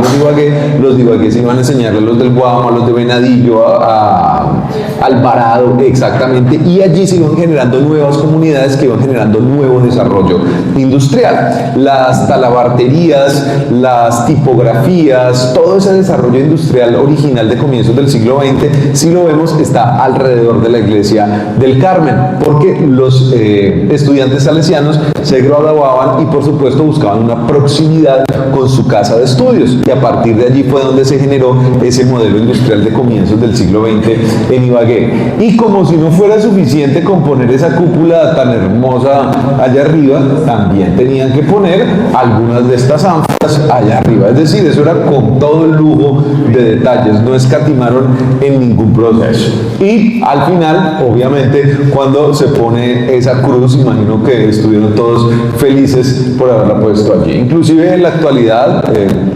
[SPEAKER 4] los de Ibagué se iban a enseñarle a los del Guamo, a los de Venadillo, a Alvarado, exactamente, y allí se iban generando nuevas comunidades que iban generando nuevo desarrollo industrial. Las talabarterías, las tipografías, todo ese desarrollo industrial original de comienzos del siglo XX, si lo vemos, está alrededor de la iglesia del Carmen, porque los estudiantes salesianos se graduaban y por supuesto buscaban una proximidad con su casa de estudios, y a partir de allí fue donde se generó ese modelo industrial de comienzos del siglo XX en Ibagué. Y como si no fuera suficiente con poner esa cúpula tan hermosa allá arriba, también tenían que poner algunas de estas ánforas allá arriba, es decir, eso era con todo el lujo de detalles, no escatimaron en ningún proceso. Y al final, obviamente, cuando se pone esa cruz, imagino que estuvieron todos felices por haberla puesto allí. Inclusive en la actualidad,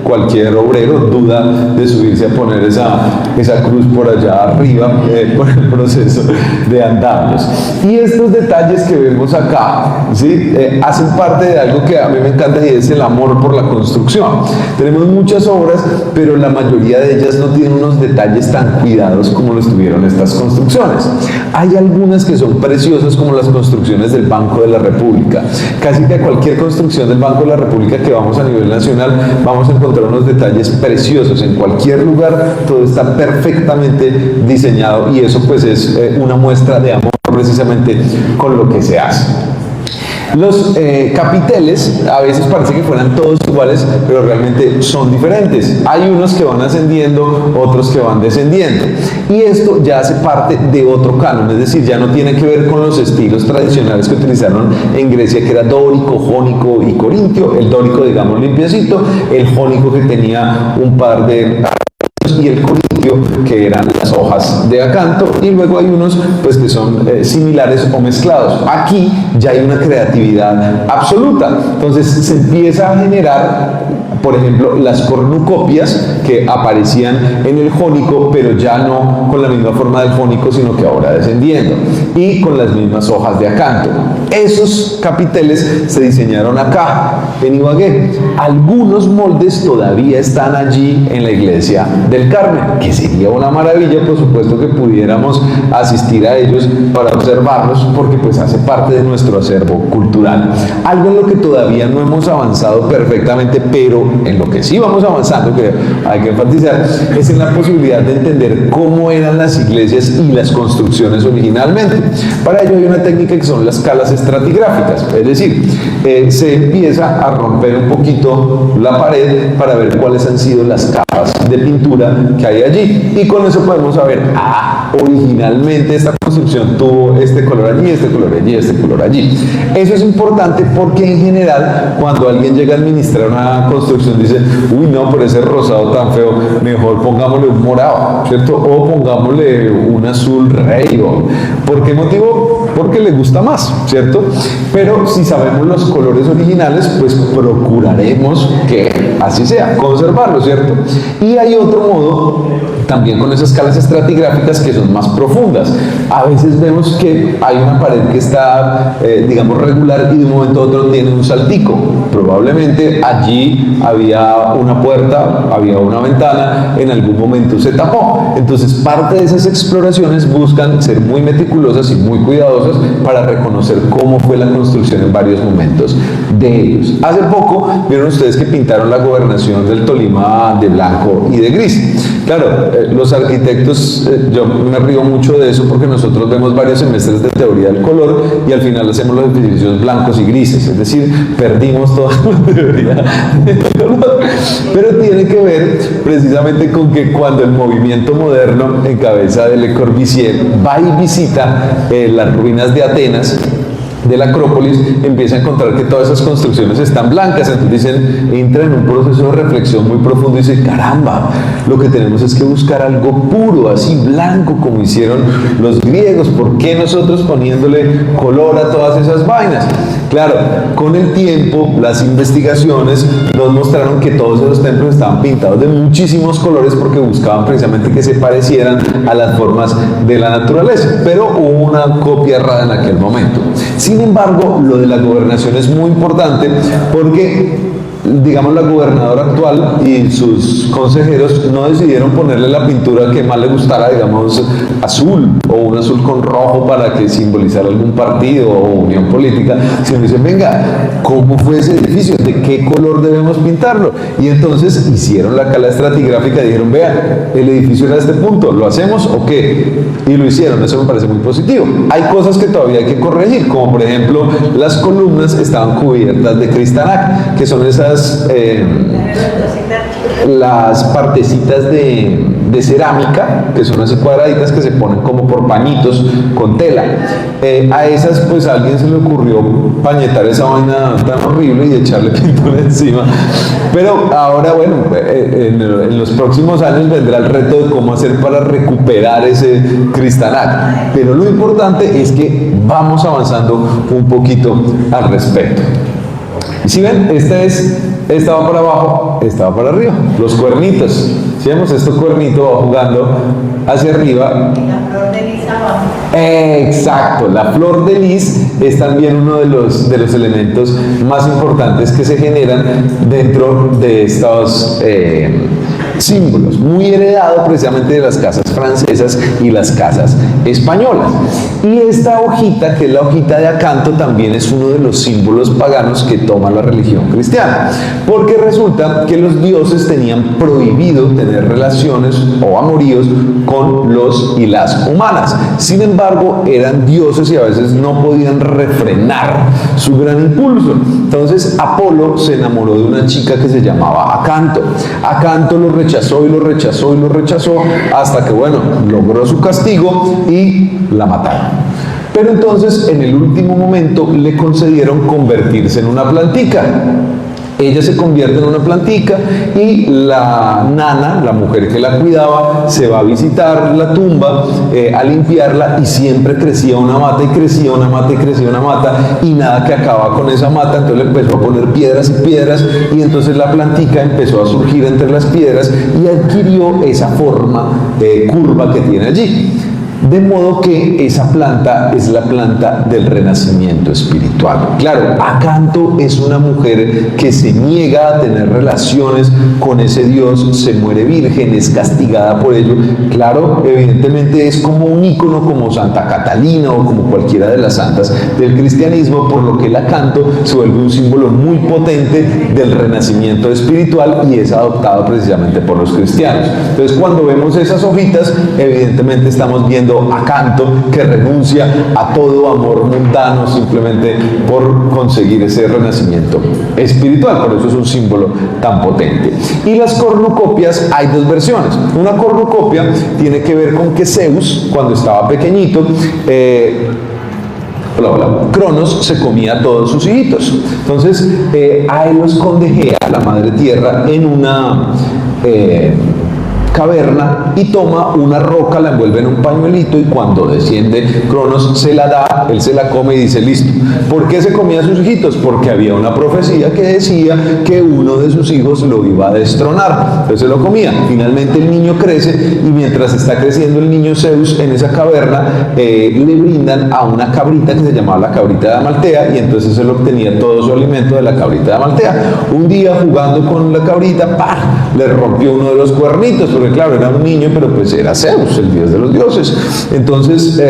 [SPEAKER 4] cualquier obrero duda de subirse a poner esa cruz por allá arriba, por el proceso de andamios. Y estos detalles que vemos acá, ¿sí? Hacen parte de algo que a mí me encanta, y es el amor por la construcción. Tenemos muchas obras, pero la mayoría de ellas no tienen unos detalles tan cuidados como los tuvieron estas construcciones. Hay algunas que son preciosas, como las construcciones del Banco de la República. Casi que a cualquier construcción del Banco de la República que vamos a nivel nacional, vamos a encontrar unos detalles preciosos. En cualquier lugar todo está perfectamente diseñado, y eso pues es una muestra de amor precisamente con lo que se hace. Los capiteles a veces parece que fueran todos iguales, pero realmente son diferentes. Hay unos que van ascendiendo, otros que van descendiendo. Y esto ya hace parte de otro canon, es decir, ya no tiene que ver con los estilos tradicionales que utilizaron en Grecia, que era dórico, jónico y corintio. El dórico, digamos, limpiecito, el jónico que tenía un par de... y el corintio, que eran las hojas de acanto, y luego hay unos pues que son similares o mezclados. Aquí ya hay una creatividad absoluta, entonces se empieza a generar, por ejemplo, las cornucopias que aparecían en el jónico, pero ya no con la misma forma del jónico, sino que ahora descendiendo, y con las mismas hojas de acanto. Esos capiteles se diseñaron acá, en Ibagué. Algunos moldes todavía están allí en la iglesia del Carmen, que sería una maravilla, por supuesto, que pudiéramos asistir a ellos para observarlos, porque pues hace parte de nuestro acervo cultural. Algo en lo que todavía no hemos avanzado perfectamente, pero en lo que sí vamos avanzando, que hay que enfatizar, es en la posibilidad de entender cómo eran las iglesias y las construcciones originalmente. Para ello hay una técnica que son las calas estratigráficas, es decir, se empieza a romper un poquito la pared para ver cuáles han sido las capas de pintura que hay allí, y con eso podemos saber, originalmente esta construcción tuvo este color allí, este color allí, este color allí. Eso es importante porque en general, cuando alguien llega a administrar una construcción, dice, uy no, por ese rosado tan feo, mejor pongámosle un morado, ¿cierto? O pongámosle un azul rey. ¿Por qué motivo? Porque le gusta más, ¿cierto? Pero si sabemos los colores originales, pues procuraremos que así sea, conservarlo, ¿cierto? Y hay otro modo, también con esas escalas estratigráficas, que son más profundas. A veces vemos que hay una pared que está, digamos, regular, y de un momento a otro tiene un saltico. Probablemente allí había una puerta, había una ventana, en algún momento se tapó. Entonces, parte de esas exploraciones buscan ser muy meticulosas y muy cuidadosas para reconocer cómo fue la construcción en varios momentos de ellos. Hace poco vieron ustedes que pintaron la gobernación del Tolima de blanco y de gris. Claro, los arquitectos, yo me río mucho de eso, porque nosotros vemos varios semestres de teoría del color y al final hacemos los edificios blancos y grises, es decir, perdimos toda la teoría del color. Pero tiene que ver precisamente con que cuando el movimiento moderno, en cabeza de Le Corbusier, va y visita las ruinas de Atenas, de la Acrópolis, empieza a encontrar que todas esas construcciones están blancas. Entonces dicen, entra en un proceso de reflexión muy profundo y dice, caramba, lo que tenemos es que buscar algo puro, así blanco como hicieron los griegos. ¿Por qué nosotros poniéndole color a todas esas vainas? Claro, con el tiempo las investigaciones nos mostraron que todos esos templos estaban pintados de muchísimos colores porque buscaban precisamente que se parecieran a las formas de la naturaleza, pero hubo una copia errada en aquel momento. Sin embargo, lo de la gobernación es muy importante porque, digamos, la gobernadora actual y sus consejeros no decidieron ponerle la pintura que más le gustara, digamos, azul o un azul con rojo para que simbolizara algún partido o unión política, sino dicen, venga, ¿cómo fue ese edificio? ¿De qué color debemos pintarlo? Y entonces hicieron la cala estratigráfica y dijeron, vea, el edificio era de este punto, ¿lo hacemos o qué? Y lo hicieron. Eso me parece muy positivo. Hay cosas que todavía hay que corregir, como por ejemplo, las columnas estaban cubiertas de cristalac, que son esas las partecitas de cerámica, que son así cuadraditas, que se ponen como por pañitos con tela. A esas pues a alguien se le ocurrió pañetar esa vaina tan horrible y echarle pintura encima. Pero ahora, bueno, en los próximos años vendrá el reto de cómo hacer para recuperar ese cristalac. Pero lo importante es que vamos avanzando un poquito al respecto. Si ven, esta va para abajo, esta va para arriba, los cuernitos. Si vemos, este cuernito va jugando hacia arriba.
[SPEAKER 5] Y la flor de lis abajo.
[SPEAKER 4] Exacto, la flor de lis es también uno de los elementos más importantes que se generan dentro de estos símbolos, muy heredado precisamente de las casas francesas y las casas españolas. Y esta hojita, que es la hojita de acanto, también es uno de los símbolos paganos que toma la religión cristiana, porque resulta que los dioses tenían prohibido tener relaciones o amoríos con los y las humanas. Sin embargo, eran dioses y a veces no podían refrenar su gran impulso. Entonces Apolo se enamoró de una chica que se llamaba Acanto. Acanto lo rechazó y lo rechazó y lo rechazó hasta que, bueno, logró su castigo y la mataron. Pero entonces en el último momento le concedieron convertirse en una plantica. Ella se convierte en una plantica y la nana, la mujer que la cuidaba, se va a visitar la tumba, a limpiarla, y siempre crecía una mata y crecía una mata y crecía una mata y nada que acababa con esa mata. Entonces le empezó a poner piedras y piedras y entonces la plantica empezó a surgir entre las piedras y adquirió esa forma curva que tiene allí. De modo que esa planta es la planta del renacimiento espiritual. Claro, Acanto es una mujer que se niega a tener relaciones con ese Dios, se muere virgen, es castigada por ello. Claro, evidentemente es como un ícono, como Santa Catalina o como cualquiera de las santas del cristianismo, por lo que el Acanto se vuelve un símbolo muy potente del renacimiento espiritual y es adoptado precisamente por los cristianos. Entonces, cuando vemos esas hojitas, evidentemente estamos viendo Acanto que renuncia a todo amor mundano simplemente por conseguir ese renacimiento espiritual. Por eso es un símbolo tan potente. Y las cornucopias, hay dos versiones. Una cornucopia tiene que ver con que Zeus, cuando estaba pequeñito, Cronos se comía a todos sus hijitos. Entonces a él lo esconde Gea, la madre tierra, en una caverna y toma una roca, la envuelve en un pañuelito y cuando desciende Cronos se la da, él se la come y dice listo. ¿Por qué se comía a sus hijitos? Porque había una profecía que decía que uno de sus hijos lo iba a destronar, entonces se lo comía. Finalmente el niño crece y mientras está creciendo el niño Zeus en esa caverna le brindan a una cabrita que se llamaba la cabrita de Amaltea y entonces él obtenía todo su alimento de la cabrita de Amaltea. Un día jugando con la cabrita, ¡pah!, le rompió uno de los cuernitos, porque claro, era un niño, pero pues era Zeus, el dios de los dioses. Entonces,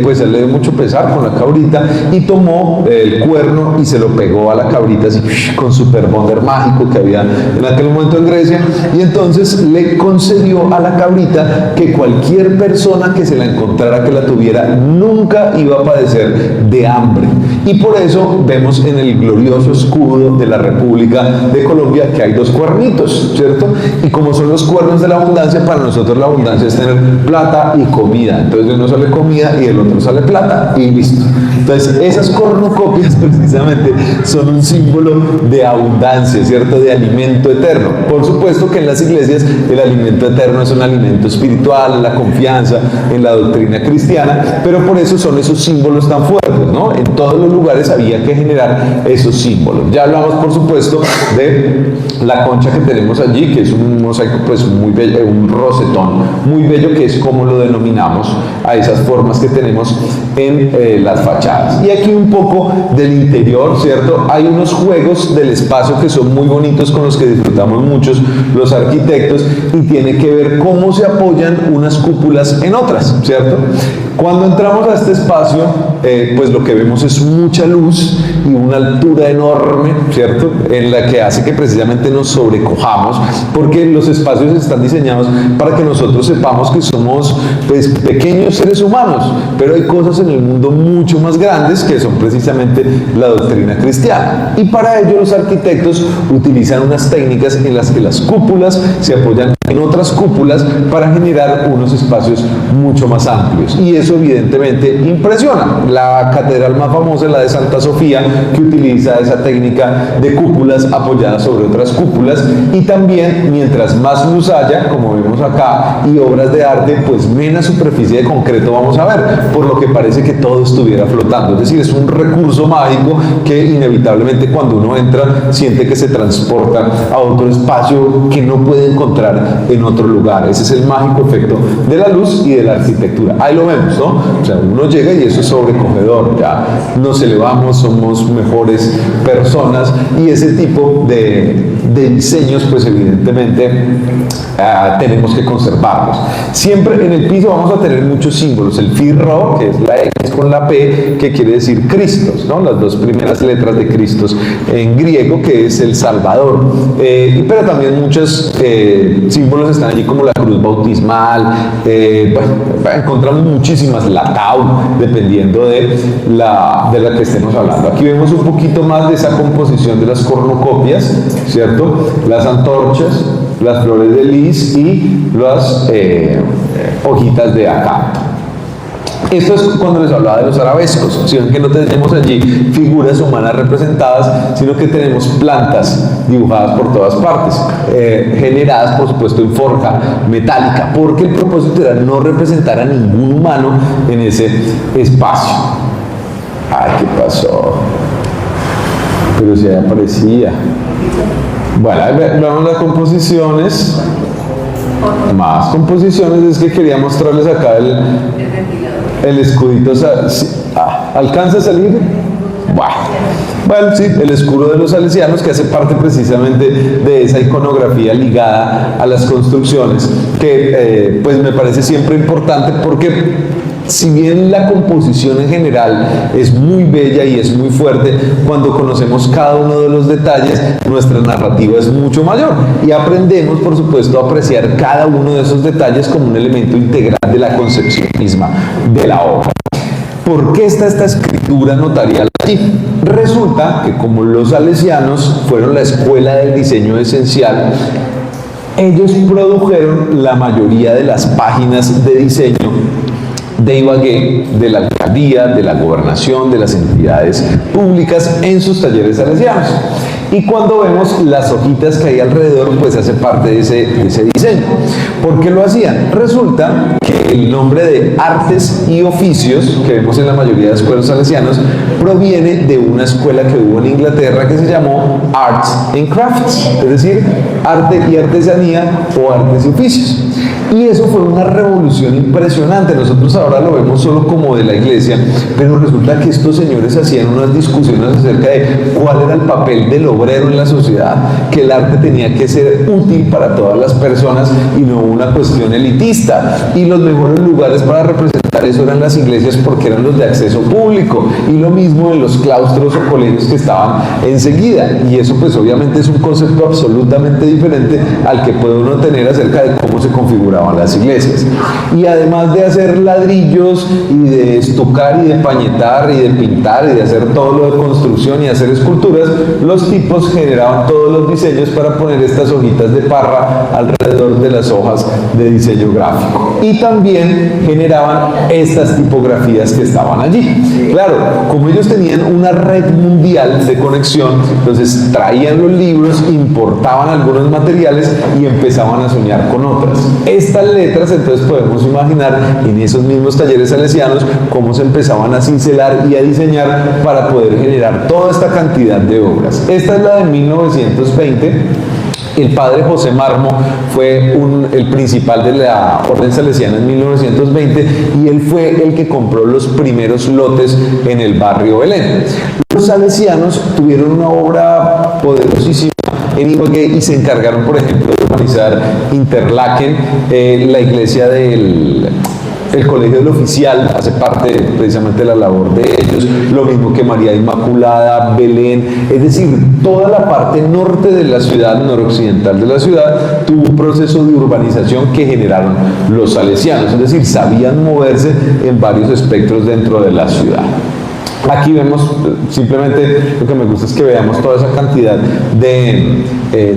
[SPEAKER 4] pues él le dio mucho pesar con la cabrita y tomó el cuerno y se lo pegó a la cabrita así, con super bonder mágico que había en aquel momento en Grecia, y entonces le concedió a la cabrita que cualquier persona que se la encontrara, que la tuviera, nunca iba a padecer de hambre. Y por eso vemos en el glorioso escudo de la República de Colombia que hay dos cuernitos, ¿cierto? Y como son los cuernos de la bondad, abundancia, para nosotros la abundancia es tener plata y comida. Entonces de uno sale comida y del otro sale plata y listo. Entonces esas cornucopias precisamente son un símbolo de abundancia, ¿cierto? De alimento eterno. Por supuesto que en las iglesias el alimento eterno es un alimento espiritual, la confianza en la doctrina cristiana, pero por eso son esos símbolos tan fuertes, ¿no? En todos los lugares había que generar esos símbolos. Ya hablamos, por supuesto, de la concha que tenemos allí, que es un mosaico pues muy bello, un rosetón muy bello, que es como lo denominamos a esas formas que tenemos en las fachadas. Y aquí un poco del interior, ¿cierto? Hay unos juegos del espacio que son muy bonitos, con los que disfrutamos muchos los arquitectos, y tiene que ver cómo se apoyan unas cúpulas en otras, ¿cierto? Cuando entramos a este espacio, pues lo que vemos es mucha luz y una altura enorme, ¿cierto? En la que hace que precisamente nos sobrecojamos, porque los espacios están diseñados para que nosotros sepamos que somos pues pequeños seres humanos, pero hay cosas en el mundo mucho más grandes que son precisamente la doctrina cristiana. Y para ello los arquitectos utilizan unas técnicas en las que las cúpulas se apoyan en otras cúpulas para generar unos espacios mucho más amplios, y eso evidentemente impresiona. La catedral más famosa es la de Santa Sofía, que utiliza esa técnica de cúpulas apoyadas sobre otras cúpulas, y también mientras más luz haya, como vemos acá, y obras de arte, pues menos superficie de concreto vamos a ver, por lo que parece que todo estuviera flotando. Es decir, es un recurso mágico que inevitablemente cuando uno entra siente que se transporta a otro espacio que no puede encontrar en otro lugar. Ese es el mágico efecto de la luz y de la arquitectura. Ahí lo vemos, ¿no? O sea, uno llega y eso es sobrecogedor, ya nos elevamos, somos mejores personas, y ese tipo de diseños pues evidentemente tenemos que conservarlos. Siempre en el piso vamos a tener muchos símbolos. El Firro, que es la X con la P, que quiere decir Cristos, ¿no? Las dos primeras letras de Cristos en griego, que es el Salvador. Pero también muchos símbolos están allí, como la cruz bautismal. Encontramos muchísimas, la tau, dependiendo de la que estemos hablando. Aquí vemos un poquito más de esa composición de las cornucopias, ¿cierto? Las antorchas, las flores de lis y las hojitas de acanto. Esto es cuando les hablaba de los arabescos. Si ven que no tenemos allí figuras humanas representadas, sino que tenemos plantas dibujadas por todas partes, generadas por supuesto en forja metálica, porque el propósito era no representar a ningún humano en ese espacio. Ay, ¿qué pasó? Pero si ahí aparecía. Bueno, veamos las composiciones. Más composiciones. Es que quería mostrarles acá el escudito. ¿Alcanza a salir? Bueno, sí, el escudo de los salesianos, que hace parte precisamente de esa iconografía ligada a las construcciones, que pues me parece siempre importante, porque si bien la composición en general es muy bella y es muy fuerte, cuando conocemos cada uno de los detalles, nuestra narrativa es mucho mayor, y aprendemos, por supuesto, a apreciar cada uno de esos detalles como un elemento integral de la concepción misma de la obra. ¿Por qué está esta escritura notarial allí? Resulta que como los salesianos fueron la escuela del diseño esencial, ellos produjeron la mayoría de las páginas de diseño de Ibagué, de la alcaldía, de la gobernación, de las entidades públicas en sus talleres salesianos. Y cuando vemos las hojitas que hay alrededor, pues hace parte de ese diseño. ¿Por qué lo hacían? Resulta que el nombre de artes y oficios, que vemos en la mayoría de escuelas salesianos, proviene de una escuela que hubo en Inglaterra que se llamó Arts and Crafts, es decir, arte y artesanía o artes y oficios. Y eso fue una revolución impresionante. Nosotros ahora lo vemos solo como de la iglesia, pero resulta que estos señores hacían unas discusiones acerca de cuál era el papel del obrero en la sociedad, que el arte tenía que ser útil para todas las personas y no una cuestión elitista. Y los mejores lugares para representar eso eran las iglesias, porque eran los de acceso público, y lo mismo en los claustros o colegios que estaban enseguida. Y eso pues obviamente es un concepto absolutamente diferente al que puede uno tener acerca de cómo se configuraban las iglesias. Y además de hacer ladrillos y de estucar y de pañetar y de pintar y de hacer todo lo de construcción y hacer esculturas, los tipos generaban todos los diseños para poner estas hojitas de parra alrededor de las hojas de diseño gráfico. Y también generaban estas tipografías que estaban allí. Claro, como ellos tenían una red mundial de conexión, entonces traían los libros, importaban algunos materiales y empezaban a soñar con otras. Estas letras, entonces podemos imaginar en esos mismos talleres salesianos cómo se empezaban a cincelar y a diseñar para poder generar toda esta cantidad de obras. Esta es la de 1920. El padre José Marmo fue el principal de la Orden Salesiana en 1920 y él fue el que compró los primeros lotes en el barrio Belén. Los salesianos tuvieron una obra poderosísima en Ibagué y se encargaron, por ejemplo, de urbanizar Interlaken, la iglesia el Colegio del Oficial hace parte precisamente de la labor de ellos, lo mismo que María Inmaculada, Belén, es decir, toda la parte norte de la ciudad, noroccidental de la ciudad, tuvo un proceso de urbanización que generaron los salesianos, es decir, sabían moverse en varios espectros dentro de la ciudad. Aquí vemos, simplemente lo que me gusta es que veamos toda esa cantidad de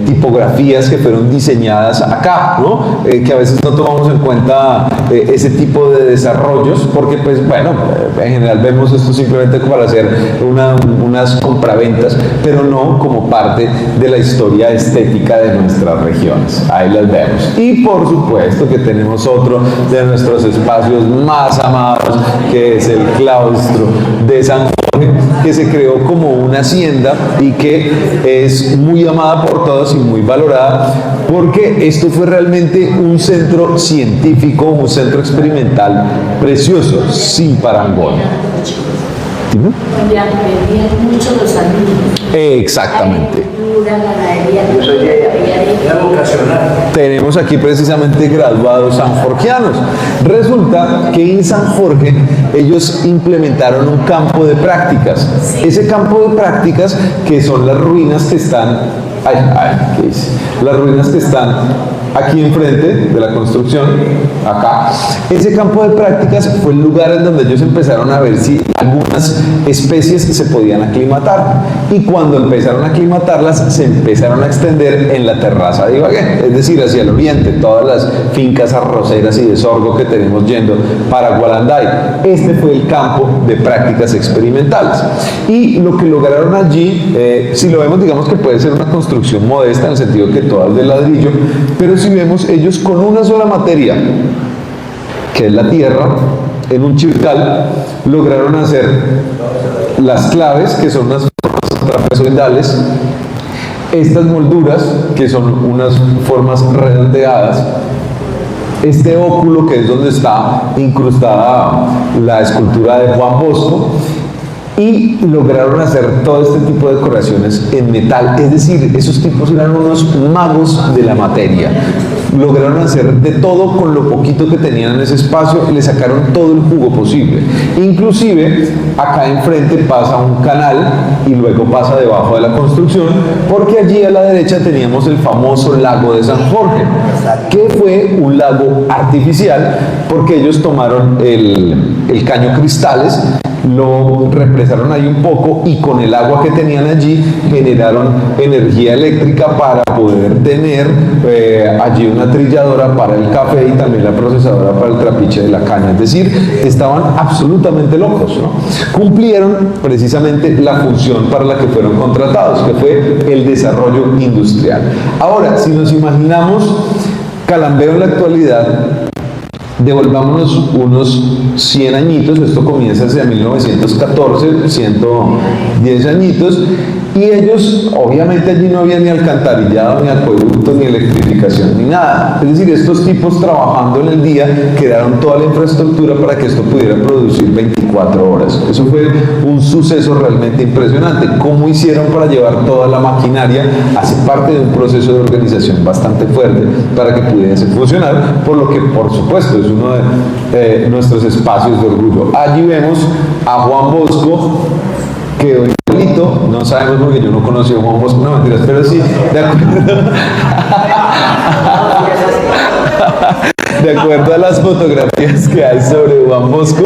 [SPEAKER 4] tipografías que fueron diseñadas acá, ¿no? Que a veces no tomamos en cuenta ese tipo de desarrollos, porque pues bueno, en general vemos esto simplemente para hacer unas compraventas, pero no como parte de la historia estética de nuestras regiones. Ahí las vemos. Y por supuesto que tenemos otro de nuestros espacios más amados, que es el claustro de San Jorge, que se creó como una hacienda y que es muy amada por todos y muy valorada, porque esto fue realmente un centro científico, un centro experimental precioso, sin parangón.
[SPEAKER 5] Donde aprendían mucho los alumnos.
[SPEAKER 4] Exactamente.
[SPEAKER 5] Era vocacional.
[SPEAKER 4] Tenemos aquí precisamente graduados sanjorgianos. Resulta que en San Jorge ellos implementaron un campo de prácticas. Ese campo de prácticas, que son las ruinas que están, ¿qué dice? Las ruinas que están aquí enfrente de la construcción, acá. Ese campo de prácticas fue el lugar en donde ellos empezaron a ver si algunas especies se podían aclimatar. Y cuando empezaron a aclimatarlas, se empezaron a extender en la terraza de Ibagué, es decir, hacia el oriente, todas las fincas arroceras y de sorgo que tenemos yendo para Gualanday. Este fue el campo de prácticas experimentales. Y lo que lograron allí, si lo vemos, digamos que puede ser una construcción modesta, en el sentido que todas de ladrillo, pero si vemos, ellos con una sola materia, que es la tierra, en un chircal, lograron hacer las claves, que son unas formas trapezoidales, estas molduras, que son unas formas redondeadas, este óculo, que es donde está incrustada la escultura de Juan Bosco, y lograron hacer todo este tipo de decoraciones en metal. Es decir, esos tipos eran unos magos de la materia. Lograron hacer de todo con lo poquito que tenían en ese espacio y le sacaron todo el jugo posible. Inclusive, acá enfrente pasa un canal y luego pasa debajo de la construcción, porque allí a la derecha teníamos el famoso lago de San Jorge, que fue un lago artificial, porque ellos tomaron el caño Cristales, lo represaron ahí un poco y con el agua que tenían allí generaron energía eléctrica para poder tener allí una trilladora para el café y también la procesadora para el trapiche de la caña. Es decir, estaban absolutamente locos, ¿no? Cumplieron precisamente la función para la que fueron contratados, que fue el desarrollo industrial. Ahora, si nos imaginamos Calambeo en la actualidad, devolvámonos unos 100 añitos, esto comienza hacia 1914, 110 añitos, y ellos, obviamente allí no había ni alcantarillado, ni acueducto, ni electrificación, ni nada. Es decir, estos tipos trabajando en el día crearon toda la infraestructura para que esto pudiera producir 24 horas. Eso fue un suceso realmente impresionante. ¿Cómo hicieron para llevar toda la maquinaria? Hace parte de un proceso de organización bastante fuerte para que pudiese funcionar, por lo que, por supuesto, es uno de nuestros espacios de orgullo. Allí vemos a Juan Bosco, que hoy no sabemos porque yo no conocí a Juan Bosco, no mentiras, pero sí, de acuerdo. De acuerdo a las fotografías que hay sobre Juan Bosco,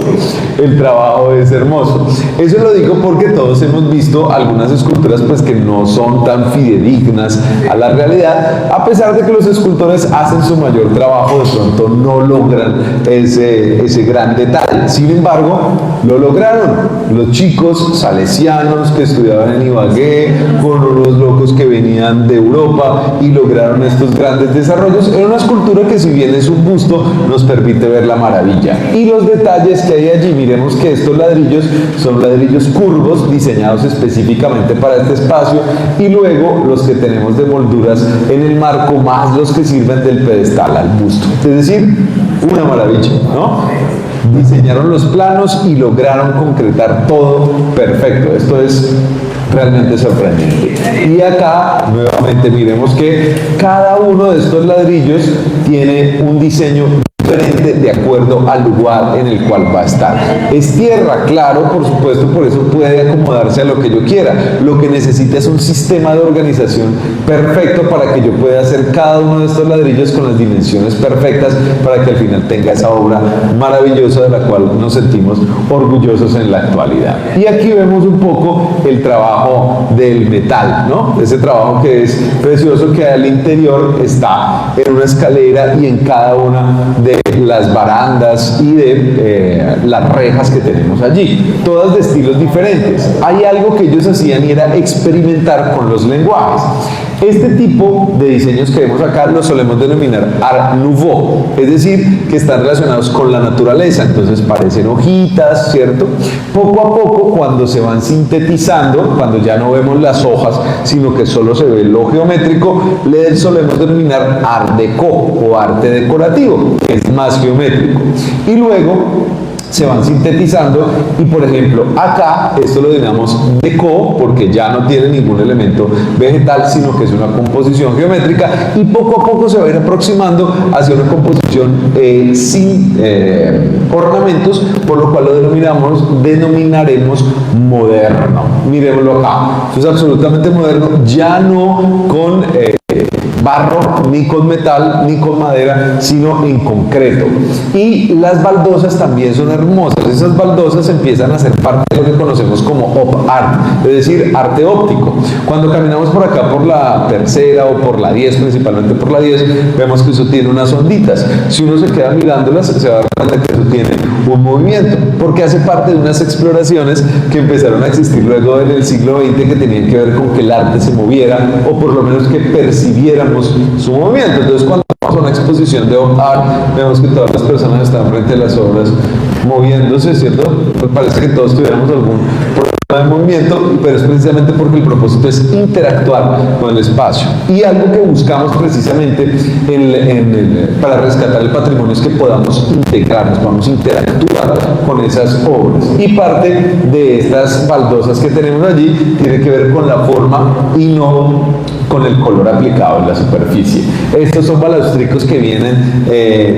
[SPEAKER 4] el trabajo es hermoso. Eso lo digo porque todos hemos visto algunas esculturas pues que no son tan fidedignas a la realidad, a pesar de que los escultores hacen su mayor trabajo, de pronto no logran ese gran detalle. Sin embargo, lo lograron. Los chicos salesianos que estudiaban en Ibagué, con unos locos que venían de Europa y lograron estos grandes desarrollos. Era una escultura que, si bien es un busto, nos permite ver la maravilla. Y los detalles que hay allí, miremos que estos ladrillos son ladrillos curvos diseñados específicamente para este espacio, y luego los que tenemos de molduras en el marco, más los que sirven del pedestal al busto. Es decir, una maravilla, ¿no? Diseñaron los planos y lograron concretar todo perfecto. Esto es realmente sorprendente. Y acá nuevamente miremos que cada uno de estos ladrillos tiene un diseño diferente de acuerdo al lugar en el cual va a estar. Es tierra, claro, por supuesto, por eso puede acomodarse a lo que yo quiera. Lo que necesita es un sistema de organización perfecto para que yo pueda hacer cada uno de estos ladrillos con las dimensiones perfectas, para que al final tenga esa obra maravillosa de la cual nos sentimos orgullosos en la actualidad. Y aquí vemos un poco el trabajo del metal, ¿no? Ese trabajo que es precioso, que al interior está en una escalera y en cada una de las barandas y de las rejas que tenemos allí, todas de estilos diferentes. Hay algo que ellos hacían y era experimentar con los lenguajes. Este tipo de diseños que vemos acá los solemos denominar Art Nouveau, es decir, que están relacionados con la naturaleza. Entonces parecen hojitas, ¿cierto? Poco a poco, cuando se van sintetizando, cuando ya no vemos las hojas, sino que solo se ve lo geométrico, le solemos denominar Art Deco o arte decorativo, que es más geométrico. Y luego se van sintetizando, y por ejemplo acá esto lo denominamos deco porque ya no tiene ningún elemento vegetal, sino que es una composición geométrica, y poco a poco se va a ir aproximando hacia una composición sin ornamentos, por lo cual lo denominaremos moderno. Miremoslo acá, esto es absolutamente moderno, ya no con barro, ni con metal, ni con madera, sino en concreto. Y las baldosas también son hermosas. Esas baldosas empiezan a ser parte de lo que conocemos como op art, es decir, arte óptico. Cuando caminamos por acá por la Tercera o por la 10, principalmente por la 10, vemos que eso tiene unas onditas. Si uno se queda mirándolas, se va a dar cuenta que eso tiene un movimiento, porque hace parte de unas exploraciones que empezaron a existir luego en el siglo XX, que tenían que ver con que el arte se moviera, o por lo menos que percibiéramos su movimiento. Entonces, cuando vamos a una exposición de art, vemos que todas las personas están frente a las obras moviéndose, ¿cierto? Pues parece que todos tuviéramos algún problema de movimiento, pero es precisamente porque el propósito es interactuar con el espacio. Y algo que buscamos precisamente para rescatar el patrimonio es que podamos integrarnos, podamos interactuar con esas obras. Y parte de estas baldosas que tenemos allí tiene que ver con la forma y no con el color aplicado en la superficie. Estos son balaustricos que vienen,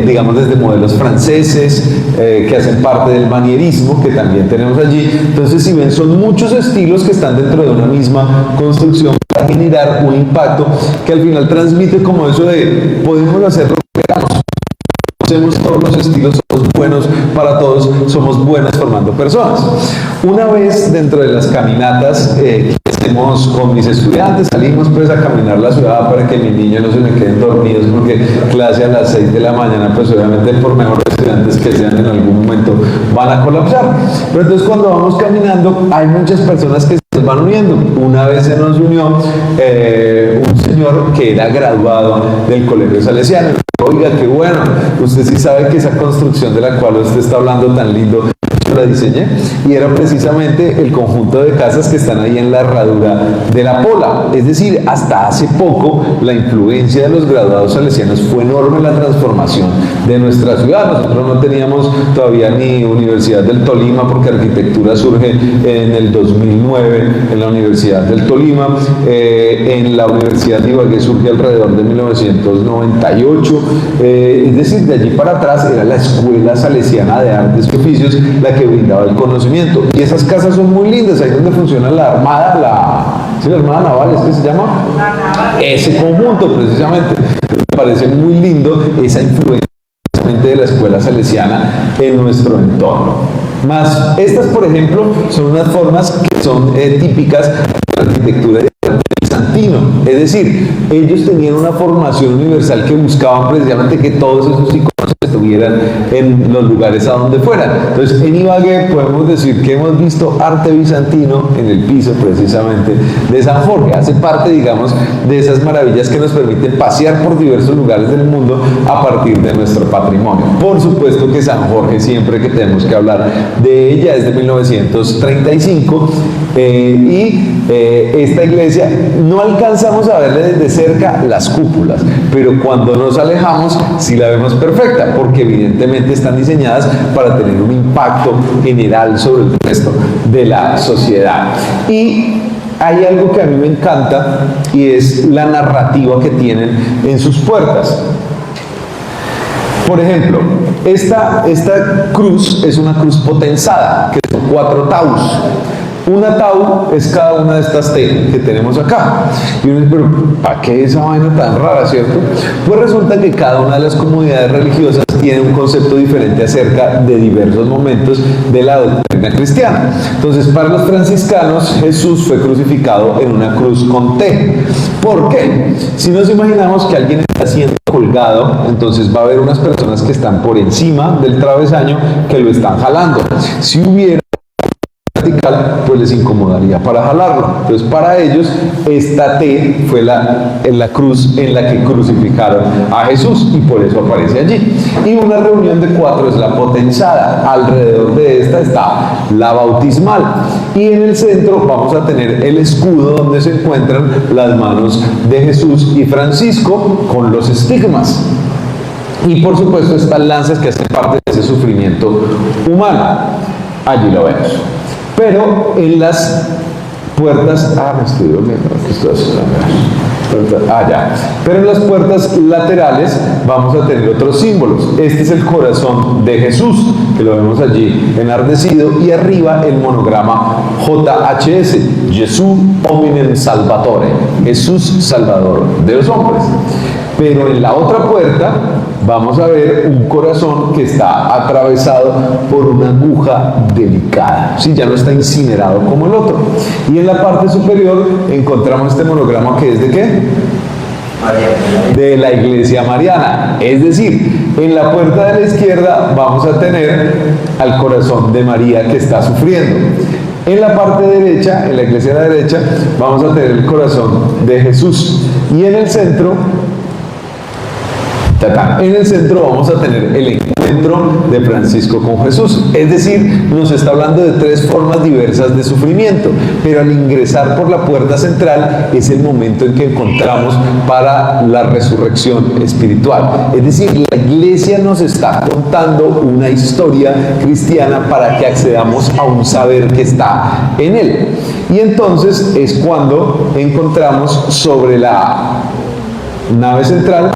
[SPEAKER 4] digamos, desde modelos franceses, que hacen parte del manierismo, que también tenemos allí. Entonces, si ven, son muchos estilos que están dentro de una misma construcción para generar un impacto que al final transmite como eso de podemos hacer lo que queramos. Conocemos todos los estilos, somos buenos para todos, somos buenos formando personas. Una vez dentro de las caminatas que hacemos con mis estudiantes, salimos pues a caminar la ciudad para que mis niños no se me queden dormidos, porque clase a las 6 de la mañana, pues obviamente por mejores estudiantes que sean, en algún momento van a colapsar. Pero entonces, cuando vamos caminando, hay muchas personas que se van uniendo. Una vez se nos unió un señor que era graduado del Colegio Salesiano. Oiga, qué bueno, usted sí sabe que esa construcción de la cual usted está hablando tan lindo, yo la diseñé, y era precisamente el conjunto de casas que están ahí en la herradura de la Pola. Es decir, hasta hace poco la influencia de los graduados salesianos fue enorme en la transformación de nuestra ciudad. Nosotros no teníamos todavía ni Universidad del Tolima, porque arquitectura surge en el 2009 en la Universidad del Tolima. En la Universidad de Ibagué surge alrededor de 1998. Es decir, de allí para atrás era la Escuela Salesiana de Artes y Oficios la que brindaba el conocimiento. Y esas casas son muy lindas, ahí donde funciona la Armada, ¿Sí, la hermana Naval es que se llama? Ese conjunto precisamente. Me parece muy lindo esa influencia de la escuela salesiana en nuestro entorno. Más, estas por ejemplo son unas formas que son típicas de la arquitectura bizantino, es decir, ellos tenían una formación universal que buscaban precisamente que todos esos iconos estuvieran en los lugares a donde fueran. Entonces, en Ibagué podemos decir que hemos visto arte bizantino en el piso precisamente de San Jorge. Hace parte, digamos, de esas maravillas que nos permiten pasear por diversos lugares del mundo a partir de nuestro patrimonio. Por supuesto que San Jorge, siempre que tenemos que hablar de ella, es de 1935 esta iglesia no alcanzamos a verle desde cerca las cúpulas, pero cuando nos alejamos sí la vemos perfecta, porque evidentemente están diseñadas para tener un impacto general sobre el resto de la sociedad. Y hay algo que a mí me encanta y es la narrativa que tienen en sus puertas. Por ejemplo, esta cruz es una cruz potenzada, que son 4 taus. Una tau es cada una de estas T que tenemos acá. Y uno dice, pero ¿para qué esa vaina tan rara, cierto? Pues resulta que cada una de las comunidades religiosas tiene un concepto diferente acerca de diversos momentos de la doctrina cristiana. Entonces, para los franciscanos, Jesús fue crucificado en una cruz con T. ¿Por qué? Si nos imaginamos que alguien está siendo colgado, entonces va a haber unas personas que están por encima del travesaño que lo están jalando. Si hubiera vertical, pues les incomodaría para jalarlo. Entonces, para ellos, esta T fue la cruz en la que crucificaron a Jesús y por eso aparece allí. Y una reunión de 4 es la potenzada. Alrededor de esta está la bautismal. Y en el centro vamos a tener el escudo donde se encuentran las manos de Jesús y Francisco con los estigmas. Y por supuesto estas lanzas que hacen parte de ese sufrimiento humano. Allí lo vemos. Pero en las puertas, me estoy durmiendo, aquí estoy haciendo. Ya. Pero en las puertas laterales vamos a tener otros símbolos. Este es el corazón de Jesús, que lo vemos allí enardecido, y arriba el monograma JHS, Jesús Hominem Salvatore, Jesús Salvador de los hombres. Pero en la otra puerta vamos a ver un corazón que está atravesado por una aguja delicada. Sí, ya no está incinerado como el otro. Y en la parte superior encontramos este monograma que es de ¿qué? De la Iglesia Mariana. Es decir, en la puerta de la izquierda vamos a tener al corazón de María que está sufriendo. En la parte derecha, en la iglesia de la derecha, vamos a tener el corazón de Jesús. Y en el centro vamos a tener el encuentro de Francisco con Jesús. Es decir, nos está hablando de 3 formas diversas de sufrimiento, pero al ingresar por la puerta central es el momento en que encontramos para la resurrección espiritual. Es decir, la iglesia nos está contando una historia cristiana para que accedamos a un saber que está en él. Y entonces es cuando encontramos sobre la nave central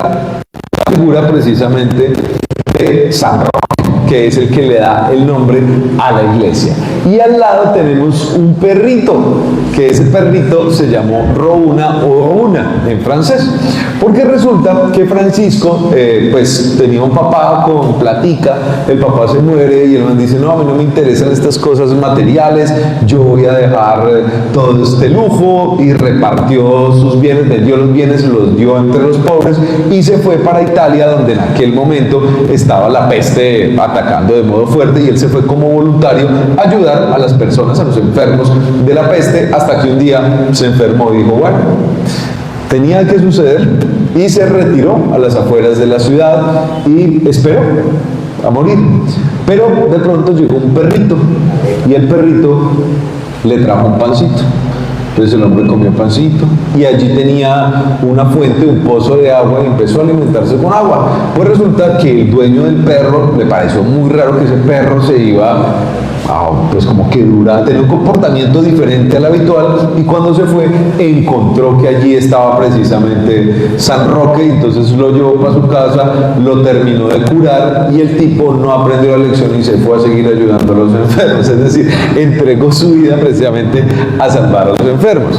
[SPEAKER 4] figura precisamente de San Roque, que es el que le da el nombre a la iglesia. Y al lado tenemos un perrito, que ese perrito se llamó Rouna o Rouna en francés, porque resulta que Francisco pues tenía un papá con platica, el papá se muere y el man dice, no, a mí no me interesan estas cosas materiales, yo voy a dejar todo este lujo, y repartió sus bienes, vendió los bienes, los dio entre los pobres y se fue para Italia, donde en aquel momento estaba la peste atacando de modo fuerte, y él se fue como voluntario a ayudar a las personas, a los enfermos de la peste, hasta que un día se enfermó y dijo, bueno, tenía que suceder, y se retiró a las afueras de la ciudad y esperó a morir. Pero de pronto llegó un perrito, y el perrito le trajo un pancito. Entonces el hombre comió pancito, y allí tenía una fuente, un pozo de agua, y empezó a alimentarse con agua. Pues resulta que el dueño del perro le pareció muy raro que ese perro se iba pues como que dura, tenía un comportamiento diferente al habitual, y cuando se fue encontró que allí estaba precisamente San Roque, y entonces lo llevó para su casa, lo terminó de curar, y el tipo no aprendió la lección y se fue a seguir ayudando a los enfermos, es decir, entregó su vida precisamente a salvar a los enfermos.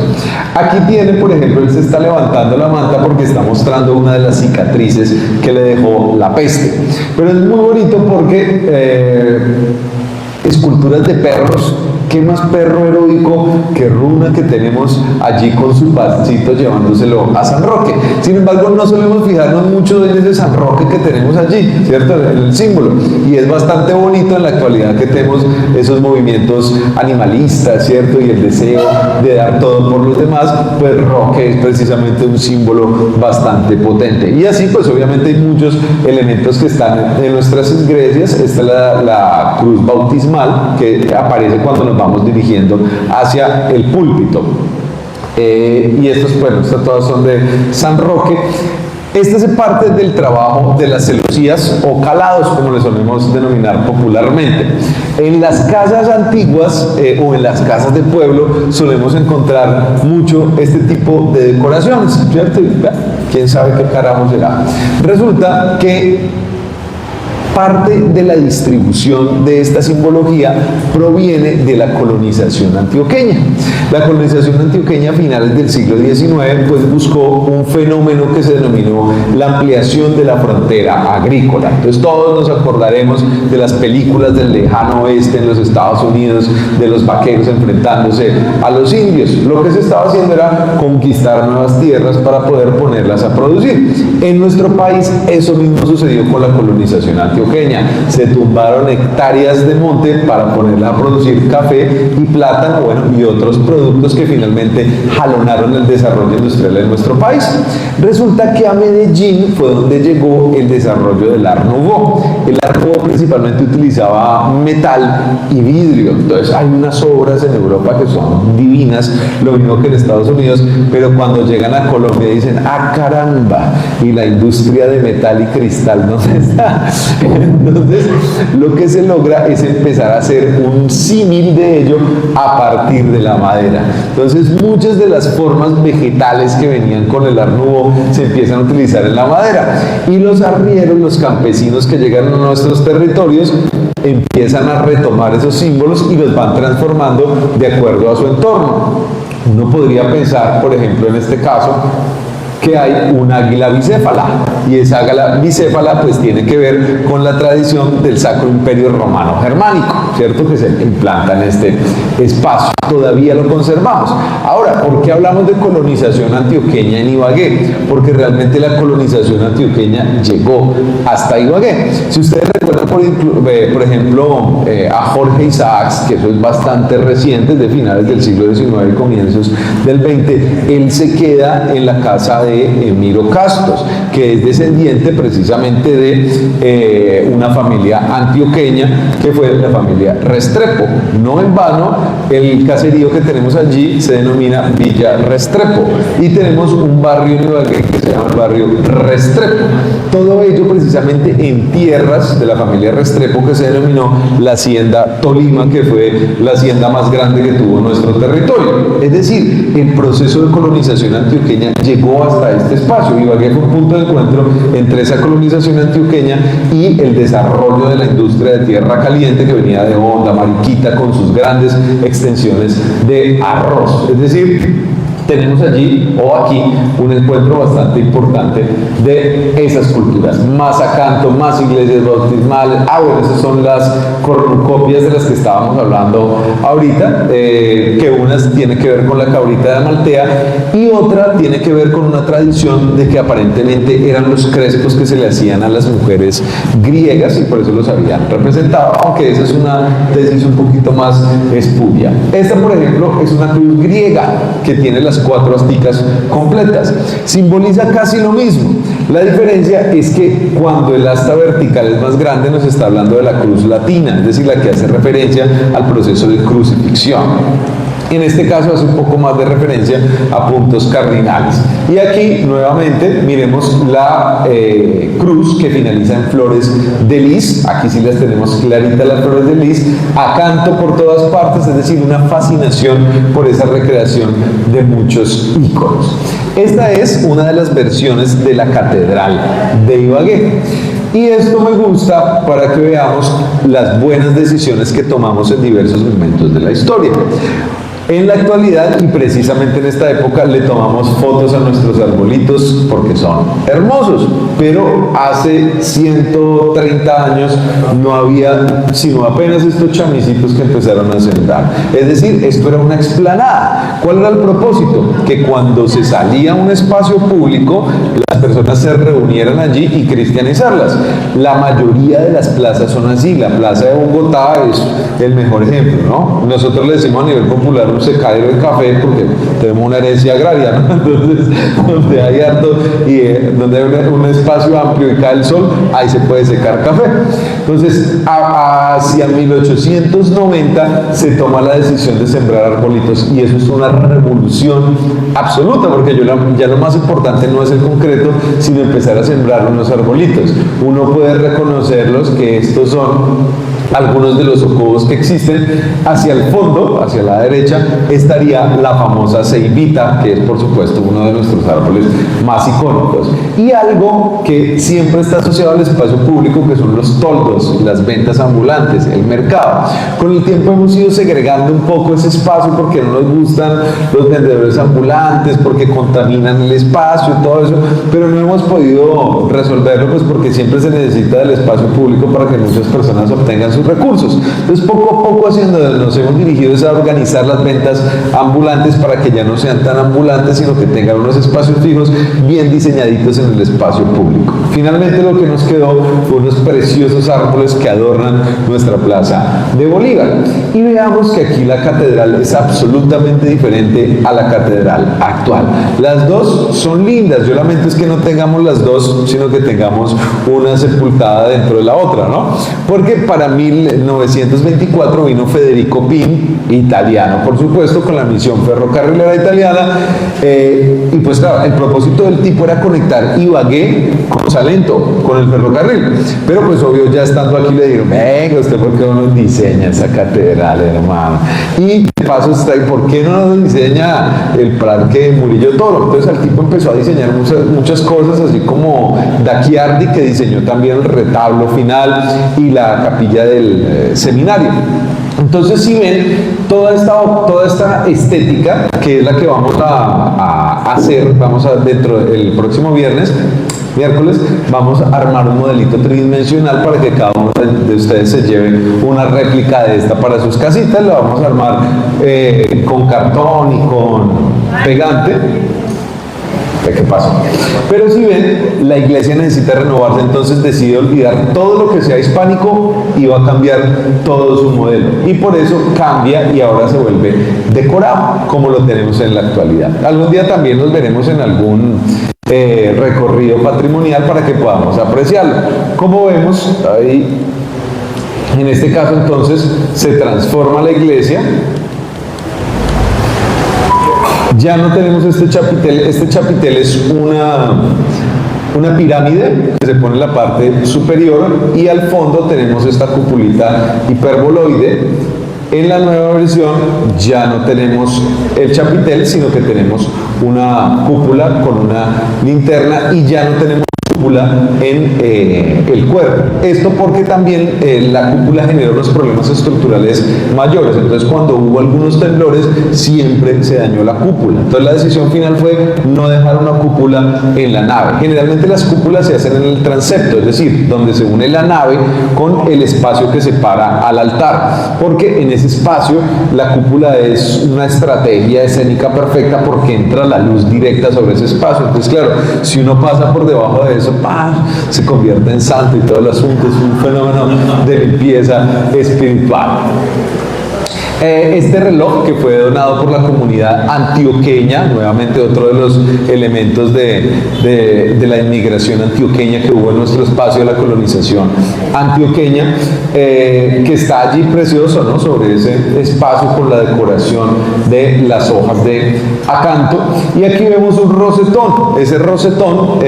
[SPEAKER 4] Aquí tiene, por ejemplo, él se está levantando la manta porque está mostrando una de las cicatrices que le dejó la peste, pero es muy bonito porque esculturas de perros. ¿Qué más perro heroico que Runa, que tenemos allí con su pasito llevándoselo a San Roque? Sin embargo, no solemos fijarnos mucho en ese San Roque que tenemos allí, ¿cierto? En el símbolo. Y es bastante bonito en la actualidad que tenemos esos movimientos animalistas, ¿cierto? Y el deseo de dar todo por los demás, pues Roque es precisamente un símbolo bastante potente. Y así, pues obviamente hay muchos elementos que están en nuestras iglesias. Esta es la cruz bautismal que aparece cuando nos vamos dirigiendo hacia el púlpito. Y estos, bueno, estas todas son de San Roque. Esta es parte del trabajo de las celosías o calados, como le solemos denominar popularmente. En las casas antiguas o en las casas de pueblo solemos encontrar mucho este tipo de decoraciones, ¿cierto? ¿Quién sabe qué carajo será? Resulta que parte de la distribución de esta simbología proviene de la colonización antioqueña. La colonización antioqueña a finales del siglo XIX pues buscó un fenómeno que se denominó la ampliación de la frontera agrícola. Entonces todos nos acordaremos de las películas del lejano oeste en los Estados Unidos, de los vaqueros enfrentándose a los indios. Lo que se estaba haciendo era conquistar nuevas tierras para poder ponerlas a producir. En nuestro país eso mismo sucedió con la colonización antioqueña. Se tumbaron hectáreas de monte para ponerla a producir café y plátano, bueno, y otros productos que finalmente jalonaron el desarrollo industrial en nuestro país. Resulta que a Medellín fue donde llegó el desarrollo del Art Nouveau. El Art Nouveau principalmente utilizaba metal y vidrio. Entonces hay unas obras en Europa que son divinas, lo mismo que en Estados Unidos, pero cuando llegan a Colombia dicen, ¡ah, caramba! Y la industria de metal y cristal, ¿dónde está? Entonces, lo que se logra es empezar a hacer un símil de ello a partir de la madera. Entonces, muchas de las formas vegetales que venían con el Art Nouveau se empiezan a utilizar en la madera. Y los arrieros, los campesinos que llegan a nuestros territorios, empiezan a retomar esos símbolos y los van transformando de acuerdo a su entorno. Uno podría pensar, por ejemplo, en este caso, que hay un águila bicéfala, y esa águila bicéfala pues tiene que ver con la tradición del Sacro Imperio Romano Germánico, ¿cierto? Que se implanta en este espacio. Todavía lo conservamos. Ahora, ¿por qué hablamos de colonización antioqueña en Ibagué? Porque realmente la colonización antioqueña llegó hasta Ibagué. Si ustedes recuerdan, por ejemplo, a Jorge Isaacs, que eso es bastante reciente, de finales del siglo XIX y comienzos del XX, él se queda en la casa de Emiro Castos, que es descendiente precisamente de una familia antioqueña que fue la familia Restrepo. No en vano, el caserío que tenemos allí se denomina Villa Restrepo, y tenemos un barrio en Ibagué que se llama el barrio Restrepo. Todo ello precisamente en tierras de la familia Restrepo, que se denominó la Hacienda Tolima, que fue la hacienda más grande que tuvo nuestro territorio. Es decir, el proceso de colonización antioqueña llegó hasta este espacio. Ibagué fue un punto de encuentro entre esa colonización antioqueña y el desarrollo de la industria de tierra caliente que venía de Honda, Mariquita, con sus grandes extensiones de arroz. Es decir, tenemos allí o aquí un encuentro bastante importante de esas culturas. Más acanto, más iglesias bautismales. Bueno, esas son las cornucopias de las que estábamos hablando ahorita, que unas tiene que ver con la cabrita de Amaltea y otra tiene que ver con una tradición de que aparentemente eran los crespos que se le hacían a las mujeres griegas y por eso los habían representado, aunque esa es una tesis un poquito más espuria. Esta, por ejemplo, es una cruz griega que tiene las 4 asticas completas. Simboliza casi lo mismo. La diferencia es que cuando el asta vertical es más grande nos está hablando de la cruz latina, es decir, la que hace referencia al proceso de crucifixión. En este caso hace un poco más de referencia a puntos cardinales. Y aquí nuevamente miremos la cruz que finaliza en flores de lis. Aquí sí las tenemos claritas las flores de lis, acanto por todas partes, es decir, una fascinación por esa recreación de muchos íconos. Esta es una de las versiones de la catedral de Ibagué. Y esto me gusta para que veamos las buenas decisiones que tomamos en diversos momentos de la historia. En la actualidad, y precisamente en esta época, le tomamos fotos a nuestros arbolitos porque son hermosos, pero hace 130 años no había sino apenas estos chamicitos que empezaron a sembrar. Es decir, esto era una explanada. ¿Cuál era el propósito? Que cuando se salía a un espacio público, las personas se reunieran allí y cristianizarlas. La mayoría de las plazas son así. La plaza de Bogotá es el mejor ejemplo, ¿no? Nosotros le decimos a nivel popular un secadero de café porque tenemos una herencia agraria, ¿no? Entonces, donde hay harto y donde hay un espacio amplio y cae el sol, ahí se puede secar café. Entonces, hacia 1890 se toma la decisión de sembrar arbolitos y eso es una revolución absoluta porque ya lo más importante no es el concreto, sino empezar a sembrar unos arbolitos. Uno puede reconocerlos que estos son algunos de los socobos que existen. Hacia el fondo, hacia la derecha, estaría la famosa ceibita, que es por supuesto uno de nuestros árboles más icónicos. Y algo que siempre está asociado al espacio público, que son los toldos, las ventas ambulantes, el mercado. Con el tiempo hemos ido segregando un poco ese espacio porque no nos gustan los vendedores ambulantes, porque contaminan el espacio y todo eso, pero no hemos podido resolverlo pues porque siempre se necesita del espacio público para que muchas personas obtengan sus recursos. Entonces poco a poco nos hemos dirigido a organizar las ventas ambulantes para que ya no sean tan ambulantes, sino que tengan unos espacios fijos bien diseñaditos en el espacio público. Finalmente lo que nos quedó fue unos preciosos árboles que adornan nuestra plaza de Bolívar. Y veamos que aquí la catedral es absolutamente diferente a la catedral actual. Las dos son lindas, yo lamento es que no tengamos las dos, sino que tengamos una sepultada dentro de la otra, ¿no? Porque para 1924 vino Federico Pin, italiano por supuesto, con la misión ferrocarrilera italiana, y pues claro, el propósito del tipo era conectar Ibagué con Salento, con el ferrocarril, pero pues obvio ya estando aquí le dijeron, venga usted, ¿por qué no nos diseña esa catedral, hermano? Y de paso está, ¿y por qué no nos diseña el parque Murillo Toro? Entonces el tipo empezó a diseñar muchas cosas, así como Dacchiardi, que diseñó también el retablo final y la capilla del seminario. Entonces, si ven, toda esta estética, que es la que vamos a hacer, dentro del próximo miércoles, vamos a armar un modelito tridimensional para que cada uno de ustedes se lleve una réplica de esta para sus casitas. La vamos a armar con cartón y con pegante. ¿Qué pasó? Pero si ven, la iglesia necesita renovarse, entonces decide olvidar todo lo que sea hispánico y va a cambiar todo su modelo. Y por eso cambia y ahora se vuelve decorado, como lo tenemos en la actualidad. Algún día también nos veremos en algún recorrido patrimonial para que podamos apreciarlo. Como vemos, ahí, en este caso entonces se transforma la iglesia. Ya no tenemos este chapitel es una pirámide que se pone en la parte superior y al fondo tenemos esta cupulita hiperboloide. En la nueva versión ya no tenemos el chapitel, sino que tenemos una cúpula con una linterna y ya no tenemos cúpula en el cuerpo. Esto porque también la cúpula generó unos problemas estructurales mayores. Entonces, cuando hubo algunos temblores, siempre se dañó la cúpula. Entonces, la decisión final fue no dejar una cúpula en la nave. Generalmente las cúpulas se hacen en el transepto, es decir, donde se une la nave con el espacio que separa al altar, porque en ese espacio la cúpula es una estrategia escénica perfecta porque entra la luz directa sobre ese espacio. Entonces, claro, si uno pasa por debajo de eso, se convierte en santo y todo el asunto, es un fenómeno de limpieza espiritual. Este reloj, que fue donado por la comunidad antioqueña, nuevamente otro de los elementos de la inmigración antioqueña que hubo en nuestro espacio de la colonización antioqueña, que está allí precioso, ¿no? Sobre ese espacio con la decoración de las hojas de acanto. Y aquí vemos un rosetón. Ese rosetón,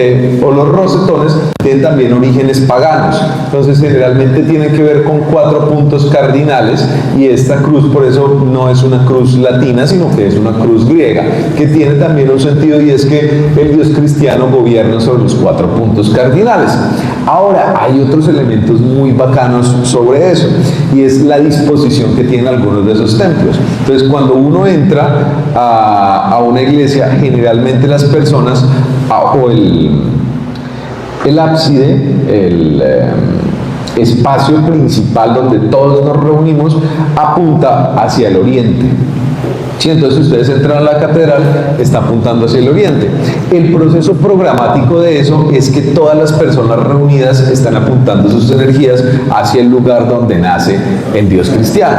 [SPEAKER 4] o los rosetones, tienen también orígenes paganos. Entonces, generalmente tienen que ver con 4 puntos cardinales, y esta cruz, por eso no es una cruz latina, sino que es una cruz griega, que tiene también un sentido, y es que el Dios cristiano gobierna sobre los 4 puntos cardinales. Ahora, hay otros elementos muy bacanos sobre eso, y es la disposición que tienen algunos de esos templos. Entonces, cuando uno entra a una iglesia, generalmente las personas, o el ábside, el espacio principal donde todos nos reunimos, apunta hacia el oriente. Sí, entonces ustedes entran a la catedral, está apuntando hacia el oriente. El proceso programático de eso es que todas las personas reunidas están apuntando sus energías hacia el lugar donde nace el Dios cristiano.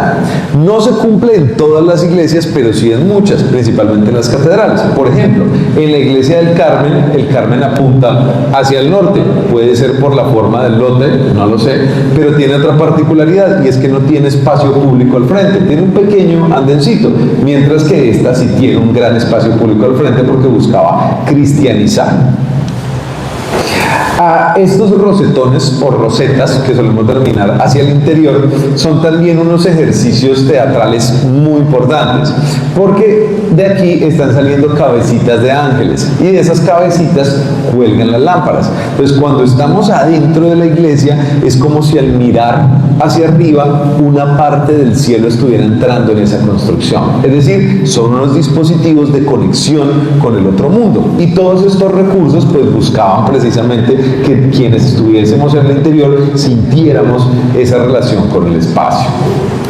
[SPEAKER 4] No se cumple en todas las iglesias, pero sí en muchas, principalmente en las catedrales. Por ejemplo, en la iglesia del Carmen, el Carmen apunta hacia el norte. Puede ser por la forma del lote, no lo sé, pero tiene otra particularidad, y es que no tiene espacio público al frente, tiene un pequeño andencito, mientras que esta sí tiene un gran espacio público al frente porque buscaba cristianizar. Estos rosetones o rosetas que solemos terminar hacia el interior son también unos ejercicios teatrales muy importantes, porque de aquí están saliendo cabecitas de ángeles, y de esas cabecitas cuelgan las lámparas. Entonces, cuando estamos adentro de la iglesia, es como si al mirar hacia arriba una parte del cielo estuviera entrando en esa construcción. Es decir, son unos dispositivos de conexión con el otro mundo, y todos estos recursos pues buscaban precisamente que quienes estuviésemos en el interior sintiéramos esa relación con el espacio.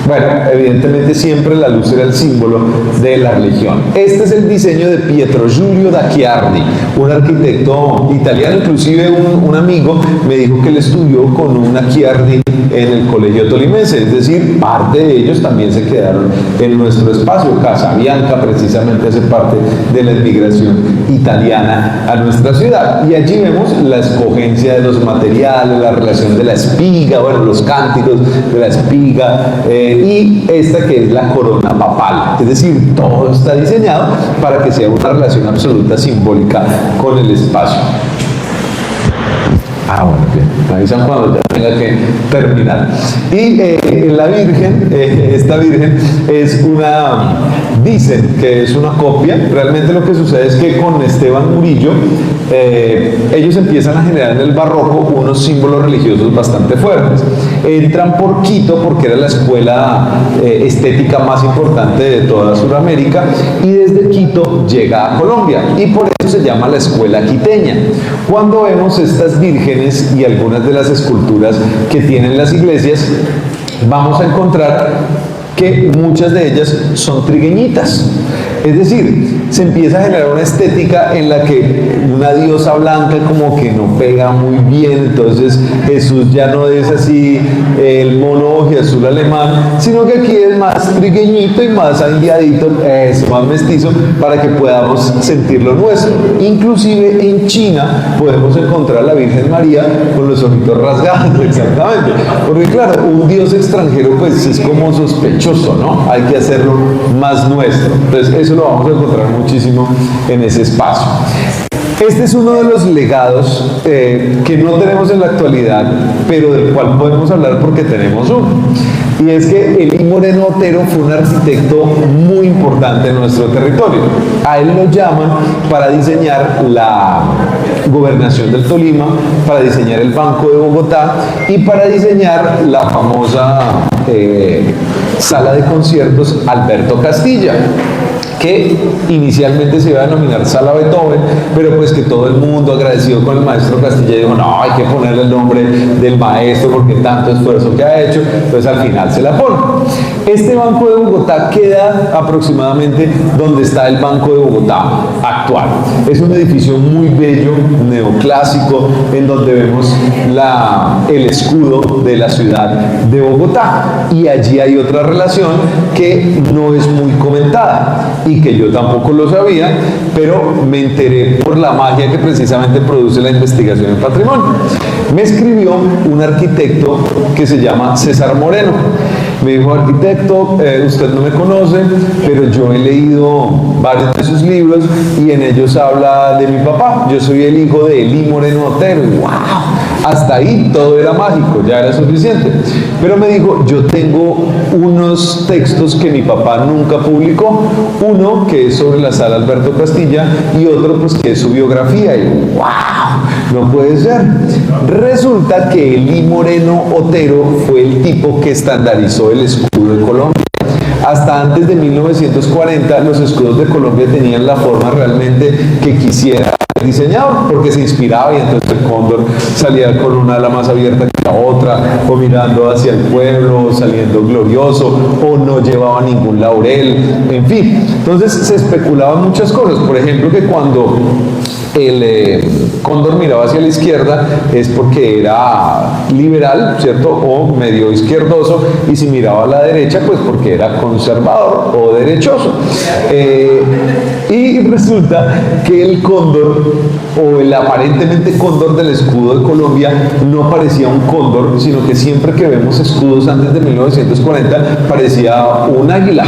[SPEAKER 4] Bueno, evidentemente siempre la luz era el símbolo de la religión. Este es el diseño de Pietro Giulio da Chiardi, un arquitecto italiano. Inclusive un amigo me dijo que él estudió con una Chiardi en el colegio tolimense, es decir, parte de ellos también se quedaron en nuestro espacio. Casabianca precisamente hace parte de la inmigración italiana a nuestra ciudad, y allí vemos la escogencia de los materiales, la relación de la espiga, bueno, los cánticos de la espiga, y esta que es la corona papal. Es decir, todo está diseñado para que sea una relación absoluta simbólica con el espacio. Bueno, bien, me avisan cuando ya tenga que terminar. Y la Virgen, esta Virgen es dicen que es una copia. Realmente lo que sucede es que con Esteban Murillo, ellos empiezan a generar en el barroco unos símbolos religiosos bastante fuertes. Entran por Quito porque era la escuela estética más importante de toda Sudamérica, y desde Quito llega a Colombia, y por eso se llama la escuela quiteña. Cuando vemos estas vírgenes y algunas de las esculturas que tienen las iglesias, vamos a encontrar que muchas de ellas son trigueñitas. Es decir, se empieza a generar una estética en la que una diosa blanca como que no pega muy bien. Entonces Jesús ya no es así el mono azul alemán, sino que aquí es más trigueñito y más anguiadito, más mestizo, para que podamos sentir lo nuestro. Inclusive en China podemos encontrar a la Virgen María con los ojitos rasgados, exactamente, porque claro, un dios extranjero pues es como sospechoso, ¿no? Hay que hacerlo más nuestro. Entonces eso lo vamos a encontrar muchísimo en ese espacio. Este es uno de los legados que no tenemos en la actualidad, pero del cual podemos hablar porque tenemos uno. Y es que Elí Moreno Otero fue un arquitecto muy importante en nuestro territorio. A él lo llaman para diseñar la gobernación del Tolima, para diseñar el Banco de Bogotá y para diseñar la famosa sala de conciertos Alberto Castilla. que inicialmente se iba a denominar Sala Beethoven, pero pues que todo el mundo agradecido con el maestro Castilla dijo, no, hay que ponerle el nombre del maestro porque tanto esfuerzo que ha hecho, entonces al final se la pone. Este Banco de Bogotá queda aproximadamente donde está el Banco de Bogotá actual. Es un edificio muy bello, neoclásico, en donde vemos el escudo de la ciudad de Bogotá. Y allí hay otra relación que no es muy comentada y que yo tampoco lo sabía, pero me enteré por la magia que precisamente produce la investigación en patrimonio. Me escribió un arquitecto que se llama César Moreno. Me dijo, arquitecto, usted no me conoce, pero yo he leído varios de sus libros y en ellos habla de mi papá. Yo soy el hijo de Elí Moreno Otero. ¡Wow! Hasta ahí todo era mágico, ya era suficiente. Pero me dijo, yo tengo unos textos que mi papá nunca publicó. Uno que es sobre la sala Alberto Castilla y otro pues que es su biografía. Y ¡wow! No puede ser. Resulta que Elí Moreno Otero fue el tipo que estandarizó el escudo de Colombia. Hasta antes de 1940 los escudos de Colombia tenían la forma realmente que quisiera el diseñador, porque se inspiraba y entonces el cóndor salía con una ala más abierta que la otra, o mirando hacia el pueblo, o saliendo glorioso, o no llevaba ningún laurel, en fin. Entonces se especulaban muchas cosas, por ejemplo que cuando el cóndor miraba hacia la izquierda es porque era liberal, ¿cierto? O medio izquierdoso, y si miraba a la derecha, pues porque era conservador o derechoso. Y resulta que el cóndor, o el aparentemente cóndor del escudo de Colombia, no parecía un cóndor, sino que siempre que vemos escudos antes de 1940 parecía un águila.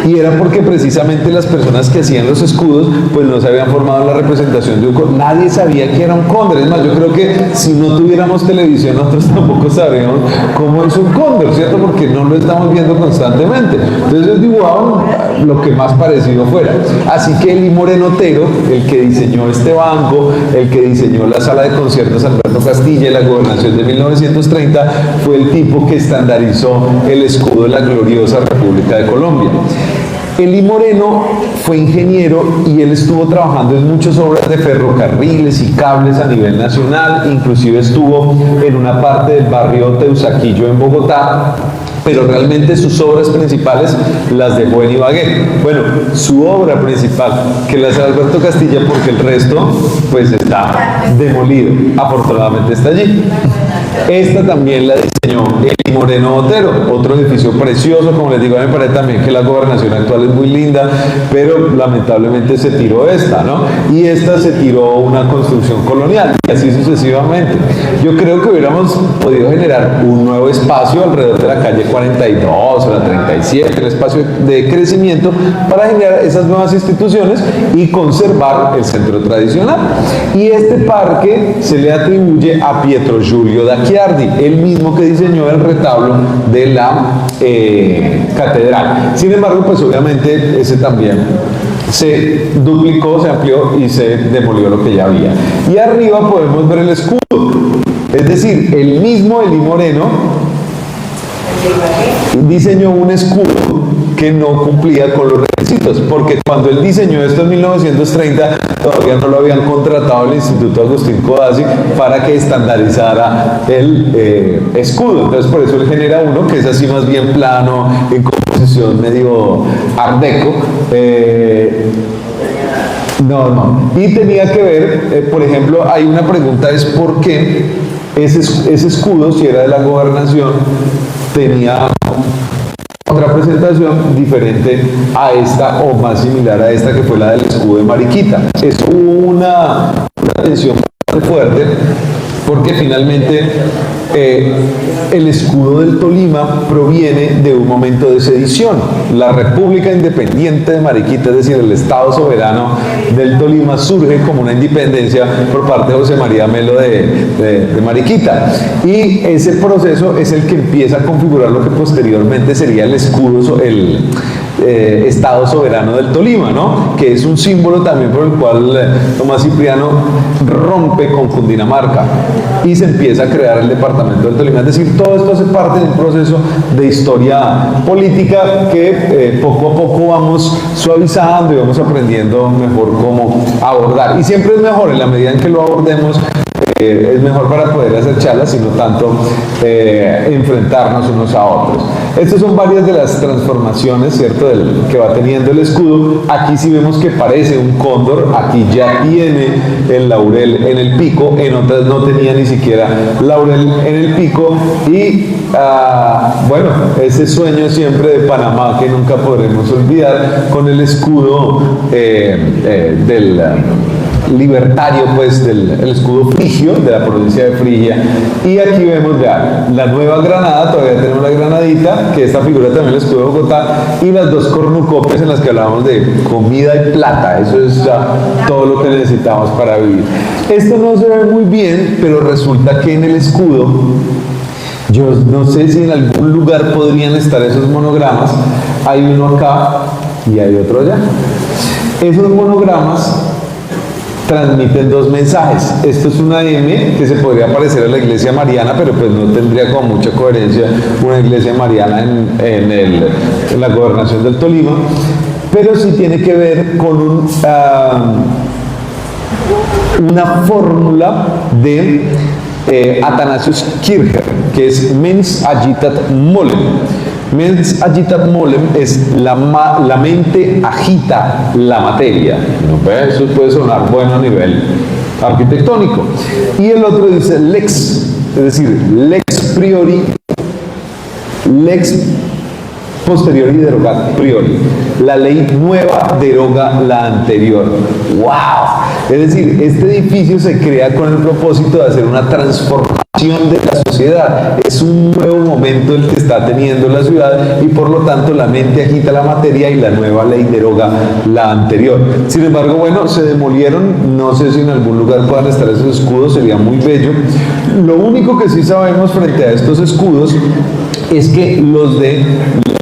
[SPEAKER 4] Y era porque precisamente las personas que hacían los escudos pues no se habían formado en la representación de un cóndor. Nadie sabía que era un cóndor. Es más, yo creo que si no tuviéramos televisión nosotros tampoco sabríamos cómo es un cóndor, ¿cierto? Porque no lo estamos viendo constantemente. Entonces ellos dibujaban lo que más parecido fuera. Así que Elí Moreno Otero, el que diseñó este banco, el que diseñó la sala de conciertos Alberto Castilla y la gobernación de 1930, fue el tipo que estandarizó el escudo de la gloriosa República de Colombia. Elí Moreno fue ingeniero y él estuvo trabajando en muchas obras de ferrocarriles y cables a nivel nacional, inclusive estuvo en una parte del barrio Teusaquillo en Bogotá, pero realmente sus obras principales las dejó en Ibagué. Bueno, su obra principal, que la hace Alberto Castilla, porque el resto pues está demolido, afortunadamente está allí. Esta también la diseñó Elí Moreno Otero, otro edificio precioso, como les digo, a mí me parece también que la gobernación actual es muy linda, pero lamentablemente se tiró esta, ¿no? Y esta se tiró una construcción colonial, y así sucesivamente. Yo creo que hubiéramos podido generar un nuevo espacio alrededor de la calle 42 o la 37, un espacio de crecimiento para generar esas nuevas instituciones y conservar el centro tradicional. Y este parque se le atribuye a Pietro Giulio D'Acchiardi, el mismo que diseñó el retablo de la catedral. Sin embargo, pues obviamente ese también se duplicó, se amplió y se demolió lo que ya había. Y arriba podemos ver el escudo, es decir, el mismo Elí Moreno diseñó un escudo que no cumplía con los requisitos, porque cuando él diseñó esto en 1930 todavía no lo habían contratado el Instituto Agustín Codazzi para que estandarizara el escudo. Entonces por eso él genera uno que es así más bien plano, en composición medio art deco. Y tenía que ver, por ejemplo, hay una pregunta, es por qué ese escudo, si era de la gobernación, tenía otra presentación diferente a esta o más similar a esta que fue la del escudo de Mariquita. Eso hubo una tensión bastante fuerte porque finalmente el escudo del Tolima proviene de un momento de sedición. La República Independiente de Mariquita, es decir, el Estado soberano del Tolima, surge como una independencia por parte de José María Melo de Mariquita. Y ese proceso es el que empieza a configurar lo que posteriormente sería el escudo, el Estado soberano del Tolima, ¿no? Que es un símbolo también por el cual Tomás Cipriano rompe con Cundinamarca y se empieza a crear el departamento del Tolima. Es decir, todo esto hace parte de un proceso de historia política que poco a poco vamos suavizando y vamos aprendiendo mejor cómo abordar. Y siempre es mejor, en la medida en que lo abordemos, es mejor para poder hacer charlas y no tanto enfrentarnos unos a otros. Estas son varias de las transformaciones, ¿cierto?, que va teniendo el escudo. Aquí sí vemos que parece un cóndor, aquí ya tiene el laurel en el pico, en otras no tenía ni siquiera laurel en el pico. Y bueno, ese sueño siempre de Panamá que nunca podremos olvidar, con el escudo del libertario, pues el escudo frigio de la provincia de Frigia. Y aquí vemos ya la Nueva Granada, todavía tenemos la granadita, que esta figura también el escudo de Bogotá, y las dos cornucopias en las que hablábamos de comida y plata. Eso es todo lo que necesitamos para vivir. Esto no se ve muy bien, pero resulta que en el escudo, yo no sé si en algún lugar podrían estar esos monogramas. Hay uno acá y hay otro allá. Esos monogramas transmiten dos mensajes. Esto es una M que se podría parecer a la iglesia mariana, pero pues no tendría como mucha coherencia una iglesia mariana en la gobernación del Tolima, pero sí tiene que ver con una fórmula de Athanasius Kircher, que es mens agitat molem. Mens agitat molem es la mente agita la materia. Eso puede sonar bueno a nivel arquitectónico. Y el otro dice lex, es decir, lex priori, lex posteriori derogat priori. La ley nueva deroga la anterior. ¡Wow! Es decir, este edificio se crea con el propósito de hacer una transformación de la sociedad. Es un nuevo momento el que está teniendo la ciudad y por lo tanto la mente agita la materia y la nueva ley deroga la anterior. Sin embargo, bueno, se demolieron. No sé si en algún lugar puedan estar esos escudos, sería muy bello. Lo único que sí sabemos frente a estos escudos es que los de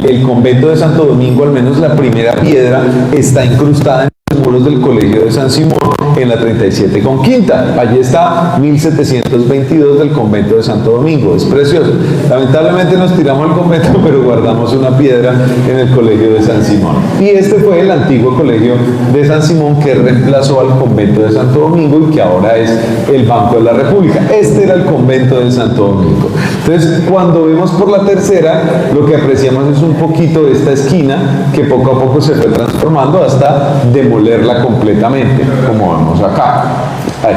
[SPEAKER 4] el convento de Santo Domingo, al menos la primera piedra, está incrustada en los muros del colegio de San Simón en la 37 con quinta. Allí está 1722 del convento de Santo Domingo. Es precioso. Lamentablemente nos tiramos al convento, pero guardamos una piedra en el colegio de San Simón. Y este fue el antiguo colegio de San Simón que reemplazó al convento de Santo Domingo y que ahora es el Banco de la República. Este era el convento de Santo Domingo. Entonces, cuando vemos por la tercera, lo que apreciamos es un poquito de esta esquina que poco a poco se fue transformando hasta demolerla completamente, como vemos acá. Ahí.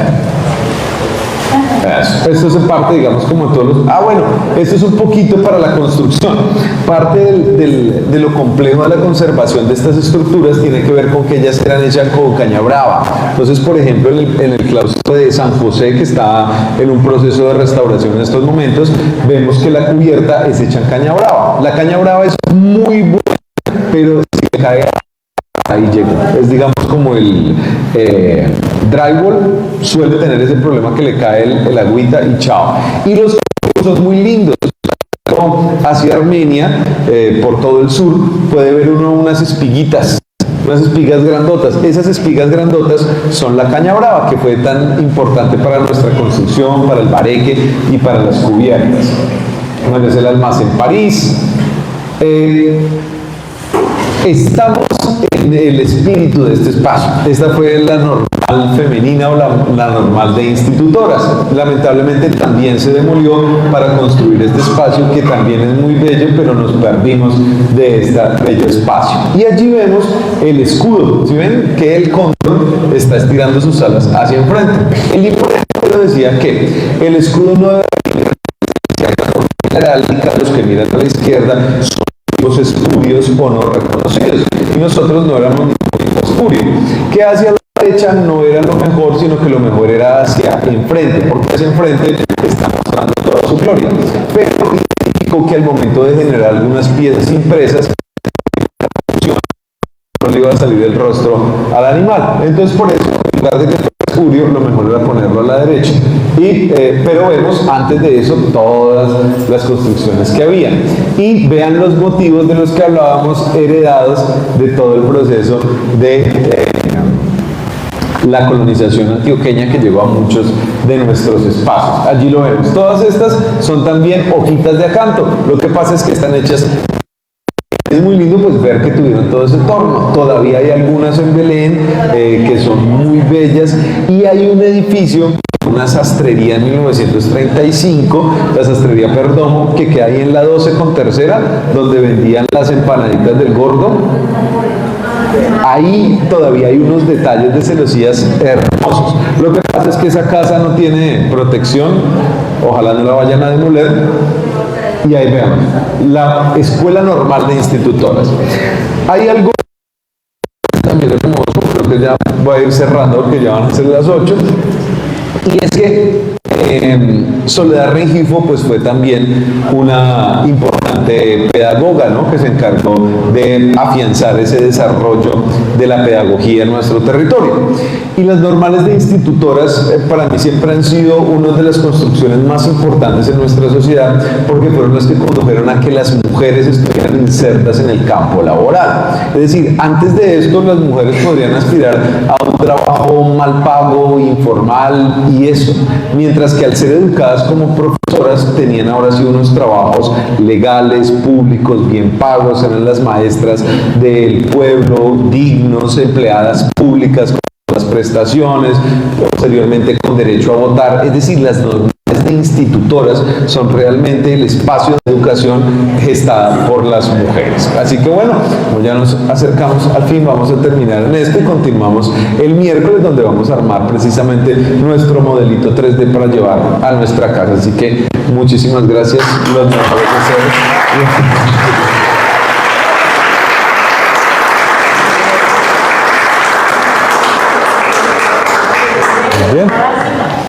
[SPEAKER 4] Esto es parte, digamos, como todos los... bueno, esto es un poquito para la construcción. Parte de lo complejo de la conservación de estas estructuras tiene que ver con que ellas eran hechas con caña brava. Entonces, por ejemplo, en el claustro de San José, que está en un proceso de restauración en estos momentos, vemos que la cubierta es hecha en caña brava. La caña brava es muy buena, pero si le cae ahí llega. Es, digamos, como el drywall suele tener ese problema que le cae el agüita y chao. Y los son muy lindos. Hacia Armenia, por todo el sur, puede ver uno unas espiguitas, unas espigas grandotas. Esas espigas grandotas son la caña brava, que fue tan importante para nuestra construcción, para el bareque y para las cubiertas. Bueno, es el almacén París. Estamos en el espíritu de este espacio. Esta fue la normal femenina o la normal de institutoras. Lamentablemente también se demolió para construir este espacio, que también es muy bello, pero nos perdimos de este bello espacio. Y allí vemos el escudo. ¿Sí ven? Que el cóndor está estirando sus alas hacia enfrente. El libro decía que el escudo no debe heráldica, los que miran a la izquierda son los espurios o no reconocidos, y nosotros no éramos ningún espurio. Que hacia la derecha no era lo mejor, sino que lo mejor era hacia enfrente, porque hacia enfrente está mostrando toda su gloria. Pero indicó que al momento de generar algunas piezas impresas, no le iba a salir el rostro al animal. Entonces, por eso, en lugar de que fuera espurio, lo mejor era ponerlo a la derecha. Pero vemos antes de eso todas las construcciones que había. Y vean los motivos de los que hablábamos, heredados de todo el proceso de la colonización antioqueña que llegó a muchos de nuestros espacios. Allí lo vemos. Todas estas son también hojitas de acanto. Lo que pasa es que están hechas es muy lindo pues ver que tuvieron todo ese entorno. Todavía hay algunas en Belén que son muy bellas y hay un edificio, una sastrería en 1935, la sastrería Perdomo, que queda ahí en la 12 con tercera, donde vendían las empanaditas del Gordo. Ahí todavía hay unos detalles de celosías hermosos. Lo que pasa es que esa casa no tiene protección, ojalá no la vayan a demoler. Y ahí vean, la Escuela Normal de Institutoras. Hay algo también hermoso, creo que ya voy a ir cerrando porque ya van a ser las 8. Y es que Soledad Rengifo pues fue también una importante pedagoga, ¿no?, que se encargó de afianzar ese desarrollo de la pedagogía en nuestro territorio. Y las normales de institutoras para mí siempre han sido una de las construcciones más importantes en nuestra sociedad, porque fueron las que condujeron a que las mujeres estuvieran insertas en el campo laboral. Es decir, antes de esto las mujeres podrían aspirar a un trabajo mal pago, informal y eso, mientras que al ser educadas como profesoras tenían ahora sí unos trabajos legales, públicos, bien pagos, eran las maestras del pueblo, dignos, empleadas públicas con las prestaciones, posteriormente con derecho a votar. Es decir, las normales de institutoras son realmente el espacio de educación gestada por las mujeres. Así que bueno, como ya nos acercamos al fin, vamos a terminar en esto y continuamos el miércoles, donde vamos a armar precisamente nuestro modelito 3D para llevar a nuestra casa. Así que muchísimas gracias, los mejores deseos. Bien.